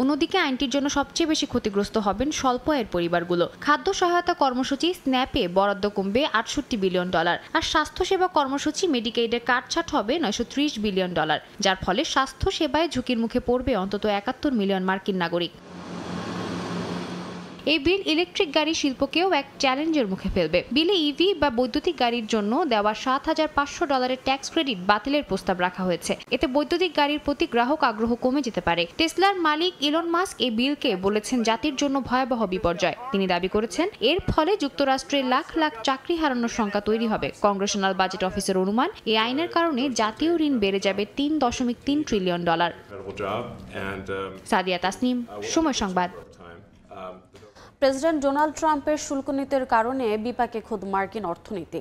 অন্যদিকে আইনটির জন্য সবচেয়ে বেশি ক্ষতিগ্রস্ত হবেন স্বল্প আয়ের পরিবারগুলো। খাদ্য সহায়তা কর্মসূচি স্ন্যাপে বরাদ্দ কমবে $68 বিলিয়ন, আর স্বাস্থ্যসেবা কর্মসূচি মেডিকেইডের কাটছাট হবে $930 বিলিয়ন, যার ফলে স্বাস্থ্য সেবায় ঝুঁকির মুখে পড়বে অন্তত 71 মিলিয়ন মার্কিন নাগরিক। এই বিল ইলেকট্রিক গাড়ি শিল্পকেও এক চ্যালেঞ্জের মুখে ফেলবে। বিলে ইভি বা বৈদ্যুতিক গাড়ির জন্য দেওয়া $7,500 ট্যাক্স ক্রেডিট বাতিলের প্রস্তাব রাখা হয়েছে। এতে বৈদ্যুতিক গাড়ির প্রতি গ্রাহক আগ্রহ কমে যেতে পারে। টেসলার মালিক ইলন মাস্ক এই বিলকে বলেছেন জাতির জন্য ভয়াবহ বিপর্যয়। তিনি দাবি করেছেন, এর ফলে যুক্তরাষ্ট্রে লাখ লাখ চাকরি হারানোর সংখ্যা তৈরি হবে। কংগ্রেশনাল বাজেট অফিসের অনুমান, এই আইনের কারণে জাতীয় ঋণ বেড়ে যাবে $3.3 ট্রিলিয়ন। সাদিয়া তাসনিম, সময় সংবাদ। প্রেসিডেন্ট ডোনাল্ড ট্রাম্পের শুল্ক নীতির কারণে বিপাকে খোদ মার্কিন অর্থনীতি।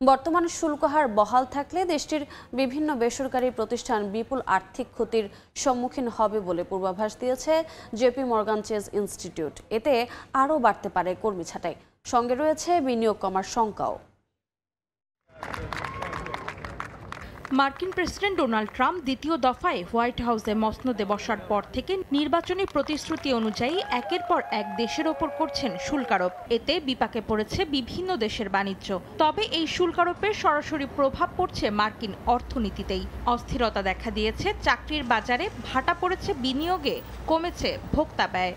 বর্তমানে শুল্ক হার বহাল থাকলে দেশটির বিভিন্ন বেসরকারি প্রতিষ্ঠান বিপুল আর্থিক ক্ষতির সম্মুখীন হবে বলে পূর্বাভাস দিয়েছে জেপি মর্গান চেজ ইনস্টিটিউট। এতে আরও বাড়তে পারে কর্মী ছাঁটাই, সঙ্গে রয়েছে বিনিয়োগ কমার শঙ্কাও। মার্কিন প্রেসিডেন্ট ডোনাল্ড ট্রাম্প দ্বিতীয় দফায় হোয়াইট হাউসে মসনদে বসার পর থেকে নির্বাচনী প্রতিশ্রুতি অনুযায়ী একের পর এক দেশের ওপর করছেন শুল্কারোপ। এতে বিপাকে পড়েছে বিভিন্ন দেশের বাণিজ্য। তবে এই শুল্কারোপের সরাসরি প্রভাব পড়ছে মার্কিন অর্থনীতিতেই। অস্থিরতা দেখা দিয়েছে চাকরির বাজারে, ভাটা পড়েছে বিনিয়োগে, কমেছে ভোক্তা ব্যয়।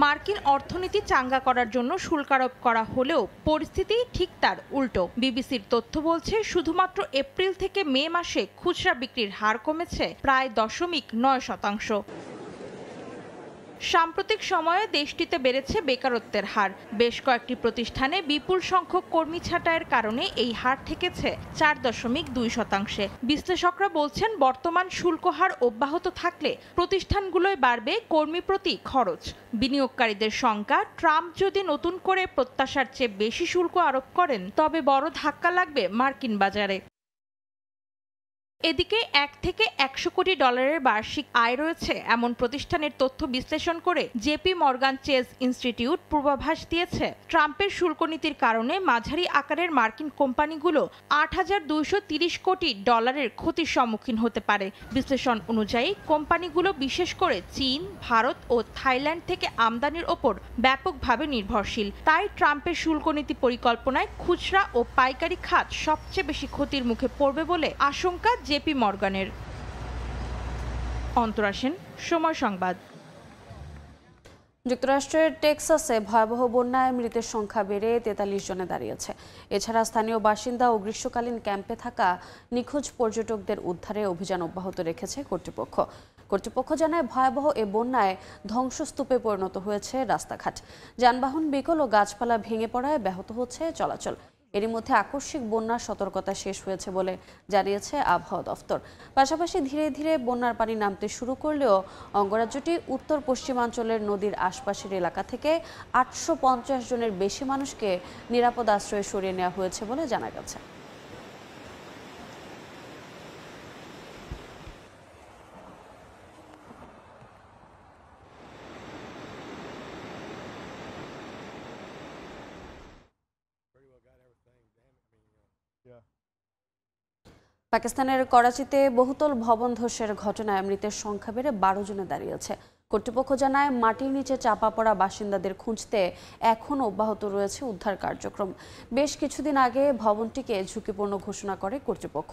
মার্কিন অর্থনীতি চাঙ্গা করার জন্য শুল্ক আরোপ করা হলেও পরিস্থিতি ঠিক তার উল্টো। বিবিসির তথ্য বলছে শুধুমাত্র এপ্রিল থেকে মে মাসে খুচরা বিক্রির হার কমেছে প্রায় 0.9%। সাম্প্রতিক সময়ে দেশটিতে বেড়েছে বেকারত্বের হার। বেশ কয়েকটি প্রতিষ্ঠানে বিপুল সংখ্যক কর্মী ছাঁটাইয়ের কারণে এই হার ঠেকেছে 4.2%। বিশ্লেষকরা বলছেন বর্তমান শুল্ক হার অব্যাহত থাকলে প্রতিষ্ঠানগুলোয় বাড়বে কর্মী প্রতি খরচ। বিনিয়োগকারীদের শঙ্কা, ট্রাম্প যদি নতুন করে প্রত্যাশার চেয়ে বেশি শুল্ক আরোপ করেন তবে বড় ধাক্কা লাগবে মার্কিন বাজারে। এদিকে 1 থেকে 100 কোটি ডলারের বার্ষিক আয় রয়েছে এমন প্রতিষ্ঠানের তথ্য বিশ্লেষণ করে জেপি মর্গান চেজ ইনস্টিটিউট পূর্বাভাস দিয়েছে ট্রাম্পের শুল্ক নীতির কারণে মাঝারি আকারের মার্কিন কোম্পানিগুলো 8,230 কোটি ডলারের ক্ষতির সম্মুখীন হতে পারে। বিশ্লেষণ অনুযায়ী কোম্পানিগুলো বিশেষ করে চীন, ভারত ও থাইল্যান্ড থেকে আমদানির ওপর ব্যাপকভাবে নির্ভরশীল। তাই ট্রাম্পের শুল্ক নীতি পরিকল্পনায় খুচরা ও পাইকারি খাত সবচেয়ে বেশি ক্ষতির মুখে পড়বে বলে আশঙ্কা জেপি মর্গানের। অন্তরা সেন, সময় সংবাদ। যুক্তরাষ্ট্রের টেক্সাসে ভয়াবহ বন্যায় মৃতের সংখ্যা বেড়ে 43 জনে দাঁড়িয়েছে। এছাড়া স্থানীয় বাসিন্দা ও গ্রীষ্মকালীন ক্যাম্পে থাকা নিখোঁজ পর্যটকদের উদ্ধারে অভিযান অব্যাহত রেখেছে কর্তৃপক্ষ জানায় ভয়াবহ এ বন্যায় ধ্বংসস্তূপে পরিণত হয়েছে রাস্তাঘাট, যানবাহন বিকল ও গাছপালা ভেঙে পড়ায় ব্যাহত হচ্ছে চলাচল। এরই মধ্যে আকস্মিক বন্যার সতর্কতা শেষ হয়েছে বলে জানিয়েছে আবহাওয়া দফতর। পাশাপাশি ধীরে ধীরে বন্যার পানি নামতে শুরু করলেও অঙ্গরাজ্যটি উত্তর পশ্চিমাঞ্চলের নদীর আশপাশের এলাকা থেকে 850 জনের বেশি মানুষকে নিরাপদ আশ্রয়ে সরিয়ে নেওয়া হয়েছে বলে জানা গেছে। পাকিস্তানের করাচিতে বহুতল ভবন ধসের ঘটনায় মৃতের সংখ্যা বেড়ে 12 জনে দাঁড়িয়েছে। কর্তৃপক্ষ জানায় মাটির নিচে চাপা পড়া বাসিন্দাদের খুঁজতে এখন অব্যাহত রয়েছে উদ্ধার কার্যক্রম। বেশ কিছুদিন আগে ভবনটিকে ঝুঁকিপূর্ণ ঘোষণা করে কর্তৃপক্ষ।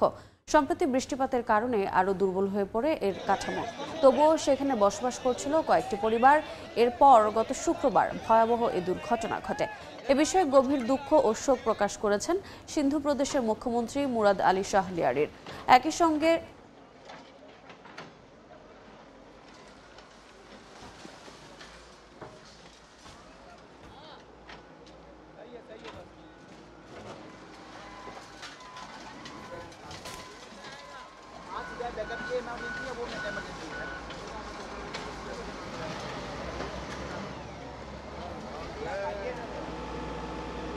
সম্প্রতি বৃষ্টিপাতের কারণে আরও দুর্বল হয়ে পড়ে এর কাঠামো। তবুও সেখানে বসবাস করছিল কয়েকটি পরিবার। এরপর গত শুক্রবার ভয়াবহ এ দুর্ঘটনা ঘটে। এ বিষয়ে গভীর দুঃখ ও শোক প্রকাশ করেছেন সিন্ধু প্রদেশের মুখ্যমন্ত্রী মুরাদ আলী শাহরিয়ার। একই সঙ্গে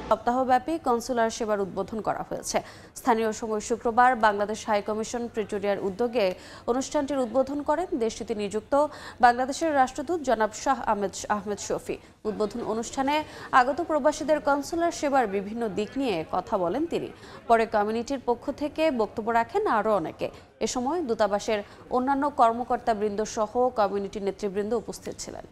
সপ্তাহব্যাপী কনসুলার সেবার উদ্বোধন করা হয়েছে। স্থানীয় সময় শুক্রবার বাংলাদেশ হাইকমিশন প্রিটোরিয়ার উদ্যোগে অনুষ্ঠানটির উদ্বোধন করেন দেশটিতে নিযুক্ত বাংলাদেশের রাষ্ট্রদূত জনাব শাহ আহমেদ শফি। উদ্বোধন অনুষ্ঠানে আগত প্রবাসীদের কনসুলার সেবার বিভিন্ন দিক নিয়ে কথা বলেন তিনি। পরে কমিউনিটির পক্ষ থেকে বক্তব্য রাখেন আরও অনেকে। এ সময় দূতাবাসের অন্যান্য কর্মকর্তাবৃন্দ সহ কমিউনিটি নেতৃবৃন্দ উপস্থিত ছিলেন।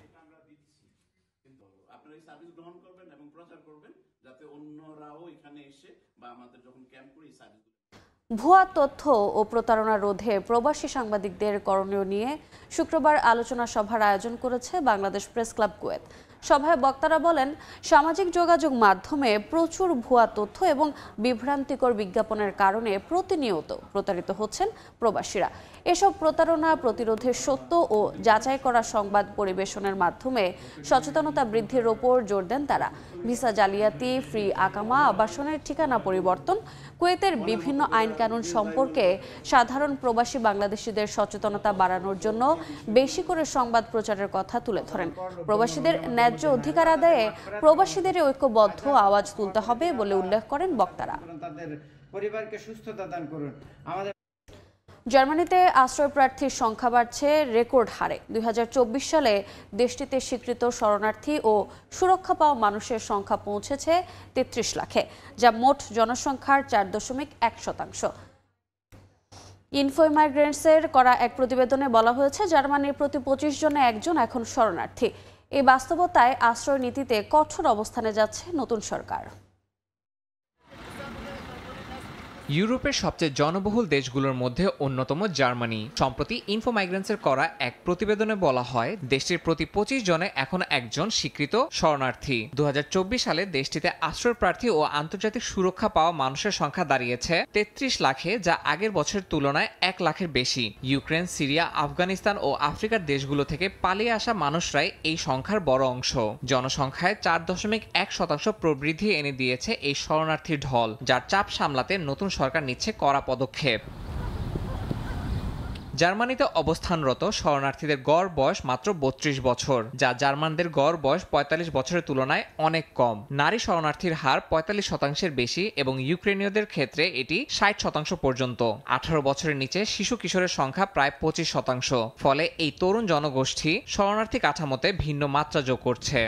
ভুয়া তথ্য ও প্রতারণা রোধে প্রবাসী সাংবাদিকদের করণীয় নিয়ে শুক্রবার আলোচনা সভার আয়োজন করেছে বাংলাদেশ প্রেস ক্লাব কুয়েত। সভায় বক্তারা বলেন, সামাজিক যোগাযোগ মাধ্যমে প্রচুর ভুয়া তথ্য এবং বিভ্রান্তিকর বিজ্ঞাপনের কারণে প্রতিনিয়ত প্রতারিত হচ্ছেন প্রবাসীরা। এসব প্রতারণা প্রতিরোধে সত্য ও যাচাই করা সংবাদ পরিবেশনের মাধ্যমে সচেতনতা বৃদ্ধির ওপর জোর দেন তারা। ভিসা জালিয়াতি, ফ্রি আকামা, আবাসনের ঠিকানা পরিবর্তন, কুয়েতের বিভিন্ন আইন কানুন সম্পর্কে সাধারণ প্রবাসী বাংলাদেশিদের সচেতনতা বাড়ানোর জন্য বেশি করে সংবাদ প্রচারের কথা তুলে ধরেন। প্রবাসীদের ন্যায্য অধিকার আদায়ে প্রবাসীদের ঐক্যবদ্ধ আওয়াজ তুলতে হবে বলে উল্লেখ করেন বক্তারা। পরিবারকে সুস্থতা দান করুন। জার্মানিতে আশ্রয় প্রার্থীর সংখ্যা বাড়ছে রেকর্ড হারে। 2024 সালে দেশটিতে স্বীকৃত শরণার্থী ও সুরক্ষা পাওয়া মানুষের সংখ্যা পৌঁছেছে 33 লাখে, যা মোট জনসংখ্যার 4.1%। ইনফোমাইগ্রেন্টসের করা এক প্রতিবেদনে বলা হয়েছে, জার্মানির প্রতি 25 জনে একজন এখন শরণার্থী। এই বাস্তবতায় আশ্রয় নীতিতে কঠোর অবস্থানে যাচ্ছে নতুন সরকার। ইউরোপের সবচেয়ে জনবহুল দেশগুলোর মধ্যে অন্যতম জার্মানি। সম্প্রতি ইনফো মাইগ্রেন্টসের করা এক প্রতিবেদনে বলা হয় দেশটির প্রতি 25 জনে এখন একজন স্বীকৃত শরণার্থী। 2024 সালে দেশটিতে আশ্রয় প্রার্থী ও আন্তর্জাতিক সুরক্ষা পাওয়া মানুষের সংখ্যা দাঁড়িয়েছে 33 লাখে, যা আগের বছরের তুলনায় 1 লাখের বেশি। ইউক্রেন, সিরিয়া, আফগানিস্তান ও আফ্রিকার দেশগুলো থেকে পালিয়ে আসা মানুষরাই এই সংখ্যার বড় অংশ। জনসংখ্যায় 4.1% প্রবৃদ্ধি এনে দিয়েছে এই শরণার্থীর ঢল, যার চাপ সামলাতে নতুন সরকার নিচ্ছে কড়া পদক্ষেপ। জার্মানিতে অবস্থানরত শরণার্থীদের গড় বয়স মাত্র 32 বছর, যা জার্মানদের গড় বয়স 45 বছরের তুলনায় অনেক কম। নারী শরণার্থীর হার 45% বেশি এবং ইউক্রেনীয়দের ক্ষেত্রে এটি 60% পর্যন্ত। 18 বছরের নিচে শিশু কিশোরের সংখ্যা প্রায় 25%। ফলে এই তরুণ জনগোষ্ঠী শরণার্থী কাঠামোতে ভিন্ন মাত্রা যোগ করছে।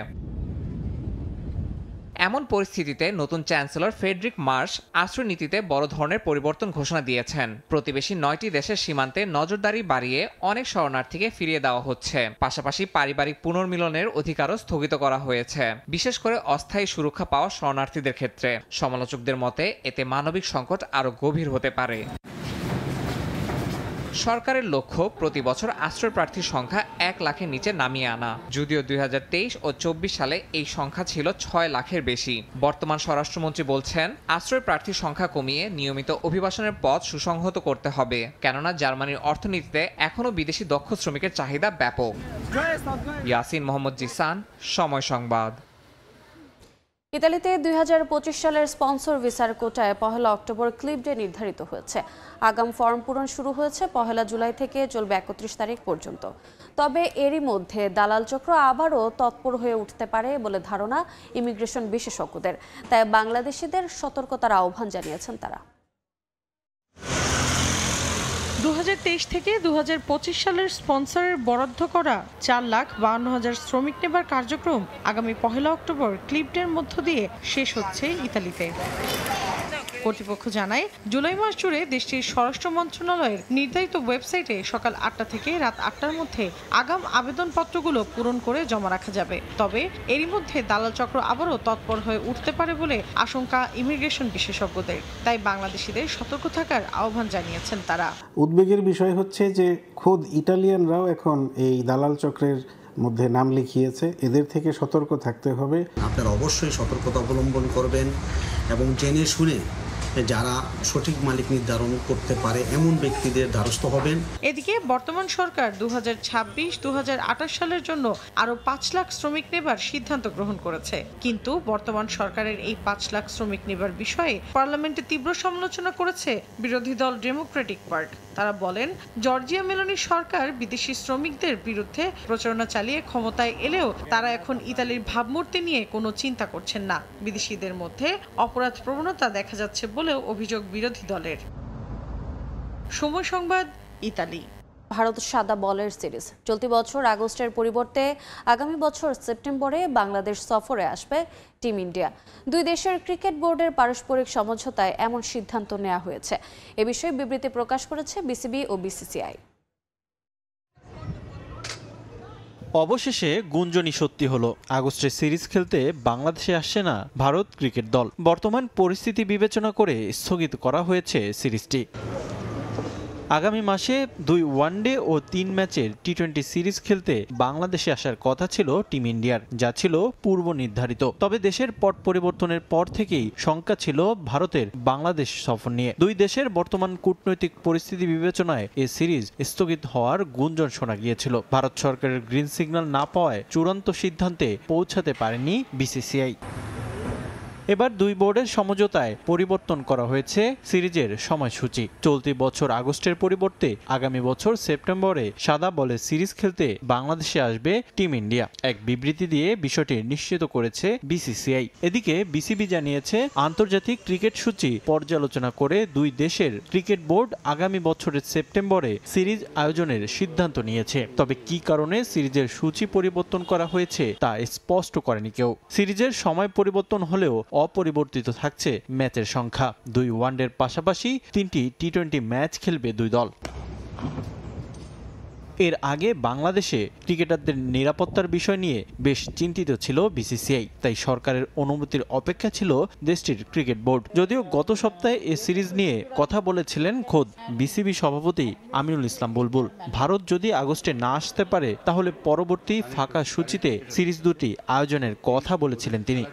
এমন পরিস্থিতিতে নতুন চ্যান্সেলর ফ্রেডরিক মার্শ আশ্রয় নীতিতে বড় ধরনের পরিবর্তন ঘোষণা দিয়েছেন। প্রতিবেশী 9টি দেশের সীমান্তে নজরদারি বাড়িয়ে অনেক শরণার্থীকে ফিরিয়ে দেওয়া হচ্ছে। পাশাপাশি পারিবারিক পুনর্মিলনের অধিকারও স্থগিত করা হয়েছে, বিশেষ করে অস্থায়ী সুরক্ষা পাওয়া শরণার্থীদের ক্ষেত্রে। সমালোচকদের মতে এতে মানবিক সংকট আরও গভীর হতে পারে। সরকারের লক্ষ্য প্রতি বছর আশ্রয় প্রার্থীর সংখ্যা 1 লাখের নিচে নামিয়ে আনা, যদিও 2023 ও 24 সালে এই সংখ্যা ছিল 6 লাখের বেশি। বর্তমান স্বরাষ্ট্রমন্ত্রী বলছেন আশ্রয় প্রার্থীর সংখ্যা কমিয়ে নিয়মিত অভিবাসনের পথ সুসংহত করতে হবে, কেননা জার্মানির অর্থনীতিতে এখনও বিদেশি দক্ষ শ্রমিকের চাহিদা ব্যাপক। ইয়াসিন মোহাম্মদ জিসান, সময় সংবাদ। ইতালিতে 2025 সালের স্পন্সর ভিসার কোটায় 1 অক্টোবর ক্লিপ ডে নির্ধারিত হয়েছে। আগাম ফর্ম পূরণ শুরু হয়েছে 1 জুলাই থেকে, চলবে 31 তারিখ পর্যন্ত। তবে এরই মধ্যে দালাল চক্র আবারও তৎপর হয়ে উঠতে পারে বলে ধারণা ইমিগ্রেশন বিশেষজ্ঞদের। তাই বাংলাদেশিদের সতর্কতার আহ্বান জানিয়েছেন তারা। 2023 থেকে 2025 সালের স্পন্সরের বরাদ্দ করা 4,52,000 শ্রমিক নেবার কার্যক্রম আগামী 1 অক্টোবর ক্লিপ ডের মধ্য দিয়ে শেষ হচ্ছে ইতালিতে। কর্তৃপক্ষ জানায় জুলাই মাস জুড়ে দেশটির স্বরাষ্ট্র মন্ত্রণালয়ের নির্ধারিত ওয়েবসাইটে সকাল 8টা থেকে রাত 8টার মধ্যে আগাম আবেদনপত্রগুলো পূরণ করে জমা রাখা যাবে। তবে এরই মধ্যে দালাল চক্র আবারও তৎপর হয়ে উঠতে পারে বলে আশঙ্কা ইমিগ্রেশন বিশেষজ্ঞদের। তাই বাংলাদেশিদের সতর্ক থাকার আহ্বান জানিয়েছেন তারা। উদ্বেগের বিষয় হচ্ছে যে খোদ ইটালিয়ানরাও এখন এই দালাল চক্রের মধ্যে নাম লিখিয়েছে। এদের থেকে সতর্ক থাকতে হবে। আপনারা অবশ্যই সতর্কতা অবলম্বন করবেন এবং জেনে শুনে যারা সঠিক মালিক নির্ধারণ করতে পারে এমন ব্যক্তিদের দ্বারস্থ হবেন। এদিকে বর্তমান সরকার 2026-2028 সালের জন্য আরো 5 লাখ শ্রমিক নেবার সিদ্ধান্ত গ্রহণ করেছে। কিন্তু বর্তমান সরকারের এই 5 লাখ শ্রমিক নেবার বিষয়ে পার্লামেন্টে তীব্র সমালোচনা করেছে বিরোধী দল ডেমোক্রেটিক পার্টি। তারা বলেন জর্জিয়া মেলোনি সরকার বিদেশি শ্রমিকদের বিরুদ্ধে প্রচারণা চালিয়ে ক্ষমতায় এলেও তারা এখন ইতালির ভাবমূর্তি নিয়ে কোনো চিন্তা করছেন না। বিদেশিদের মধ্যে অপরাধ প্রবণতা দেখা যাচ্ছে বলেও অভিযোগ বিরোধী দলের। সময় সংবাদ, ইতালি। ভারত সাদা বলের সিরিজ চলতি বছর আগস্টের পরিবর্তে আগামী বছর সেপ্টেম্বরে বাংলাদেশ সফরে আসবে টিম ইন্ডিয়া। দুই দেশের ক্রিকেট বোর্ডের পারস্পরিক সমঝোতায় এমন সিদ্ধান্ত নেওয়া হয়েছে। এ বিষয়ে বিবৃতি প্রকাশ করেছে বিসিবি ও বিসিসিআই। অবশেষে গুঞ্জনই সত্যি হলো, আগস্টের সিরিজ খেলতে বাংলাদেশে আসছে না ভারত ক্রিকেট দল। বর্তমান পরিস্থিতি বিবেচনা করে স্থগিত করা হয়েছে সিরিজটি। আগামী মাসে 2 ওয়ানডে ও 3 ম্যাচের টি-20 সিরিজ খেলতে বাংলাদেশে আসার কথা ছিল টিম ইন্ডিয়ার, যা ছিল পূর্ব নির্ধারিত। তবে দেশের পট পরিবর্তনের পর থেকেই শঙ্কা ছিল ভারতের বাংলাদেশ সফর নিয়ে। দুই দেশের বর্তমান কূটনৈতিক পরিস্থিতি বিবেচনায় এ সিরিজ স্থগিত হওয়ার গুঞ্জন শোনা গিয়েছিল। ভারত সরকারের গ্রিন সিগন্যাল না পাওয়ায় চূড়ান্ত সিদ্ধান্তে পৌঁছাতে পারেনি বিসিসিআই। এবার দুই বোর্ডের সমঝোতায় পরিবর্তন করা হয়েছে সিরিজের সময়সূচি। চলতি বছর আগস্টের পরিবর্তে আগামী বছর সেপ্টেম্বরে সাদা বলে সিরিজ খেলতে বাংলাদেশে আসবে টিম ইন্ডিয়া। এক বিবৃতি দিয়ে বিষয়টি নিশ্চিত করেছে বিসিসিআই। এদিকে বিসিবি জানিয়েছে আন্তর্জাতিক ক্রিকেট সূচি পর্যালোচনা করে দুই দেশের ক্রিকেট বোর্ড আগামী বছরের সেপ্টেম্বরে সিরিজ আয়োজনের সিদ্ধান্ত নিয়েছে। তবে কি কারণে সিরিজের সূচি পরিবর্তন করা হয়েছে তা স্পষ্ট করেনি কেউ। সিরিজের সময় পরিবর্তন হলেও অপরিবর্তিত থাকছে ম্যাচের সংখ্যা। 2 ওয়ানডের পাশাপাশি 3টি টি-20 ম্যাচ খেলবে দুই দল। এর আগে বাংলাদেশে ক্রিকেটারদের নিরাপত্তার বিষয় নিয়ে বেশ চিন্তিত ছিল বিসিসিআই, তাই সরকারের অনুমতির অপেক্ষা ছিল দেশটির ক্রিকেট বোর্ড। যদিও গত সপ্তাহে এ সিরিজ নিয়ে কথা বলেছিলেন খোদ বিসিবি সভাপতি আমিনুল ইসলাম বুলবুল। ভারত যদি আগস্টে না আসতে পারে তাহলে পরবর্তী ফাঁকা সূচিতে সিরিজ দুটি আয়োজনের কথা বলেছিলেন তিনি।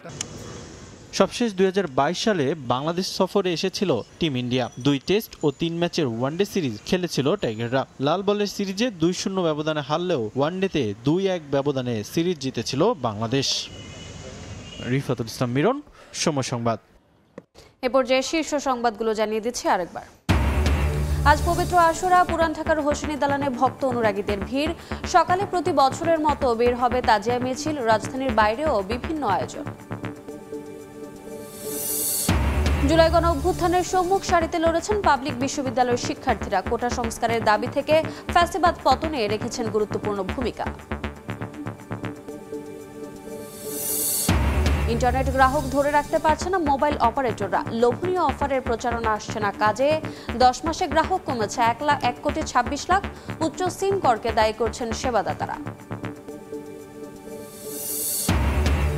সবশেষ 2022 সালে বাংলাদেশ সফরে এসেছিল টিম ইন্ডিয়া। 2 টেস্ট ও 3 ম্যাচের ওয়ানডে সিরিজ খেলেছিল টাইগাররা। লাল বলের সিরিজে 2-0 ব্যবধানে হারলেও ওয়ানডেতে 2-1 ব্যবধানে সিরিজ জিতেছিল বাংলাদেশ। রিফাতুল ইসলাম মিরন, সময় সংবাদ। এ পর্যায়ে শীর্ষ সংবাদগুলো জানিয়ে দিচ্ছি আরেকবার। আজ পবিত্র আশুরা, পুরান ঢাকার হোসেনী দালানে ভক্ত অনুরাগীদের ভিড়। সকালে প্রতি বছরের মতো বের হবে তাজিয়া মিছিল, রাজধানীর বাইরেও বিভিন্ন আয়োজন। জুলাই গণ অভ্যুত্থানের সম্মুখ সারিতে লড়েছেন পাবলিক বিশ্ববিদ্যালয়ের শিক্ষার্থীরা। কোটা সংস্কারের দাবি থেকে ফ্যাসিবাদ পতনে রেখেছেন গুরুত্বপূর্ণ ভূমিকা। ইন্টারনেট গ্রাহক ধরে রাখতে পারছে না মোবাইল অপারেটররা। লোভনীয় অফারের প্রচারণা আসছে না কাজে। 10 মাসে গ্রাহক কমেছে 1,26,00,000। উচ্চ সিম করকে দায়ী করছেন সেবাদাতারা।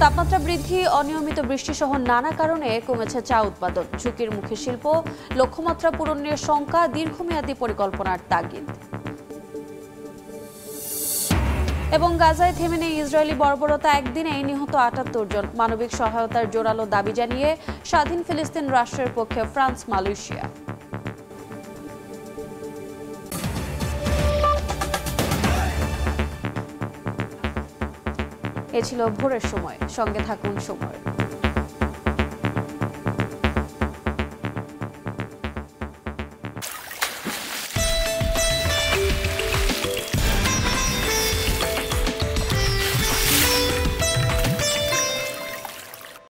তাপমাত্রা বৃদ্ধি, অনিয়মিত বৃষ্টি সহ নানা কারণে কমেছে চা উৎপাদন। ঝুঁকির মুখে শিল্প, লক্ষ্যমাত্রা পূরণের শঙ্কা, দীর্ঘমেয়াদী পরিকল্পনার তাগিদ। এবং গাজায় থেমে নেই ইসরায়েলি বর্বরতা, একদিনেই নিহত 78 জন। মানবিক সহায়তার জোরালো দাবি জানিয়ে স্বাধীন ফিলিস্তিন রাষ্ট্রের পক্ষে ফ্রান্স, মালয়েশিয়া। এ ছিল ভোরের সময়। সঙ্গে থাকুন সময়।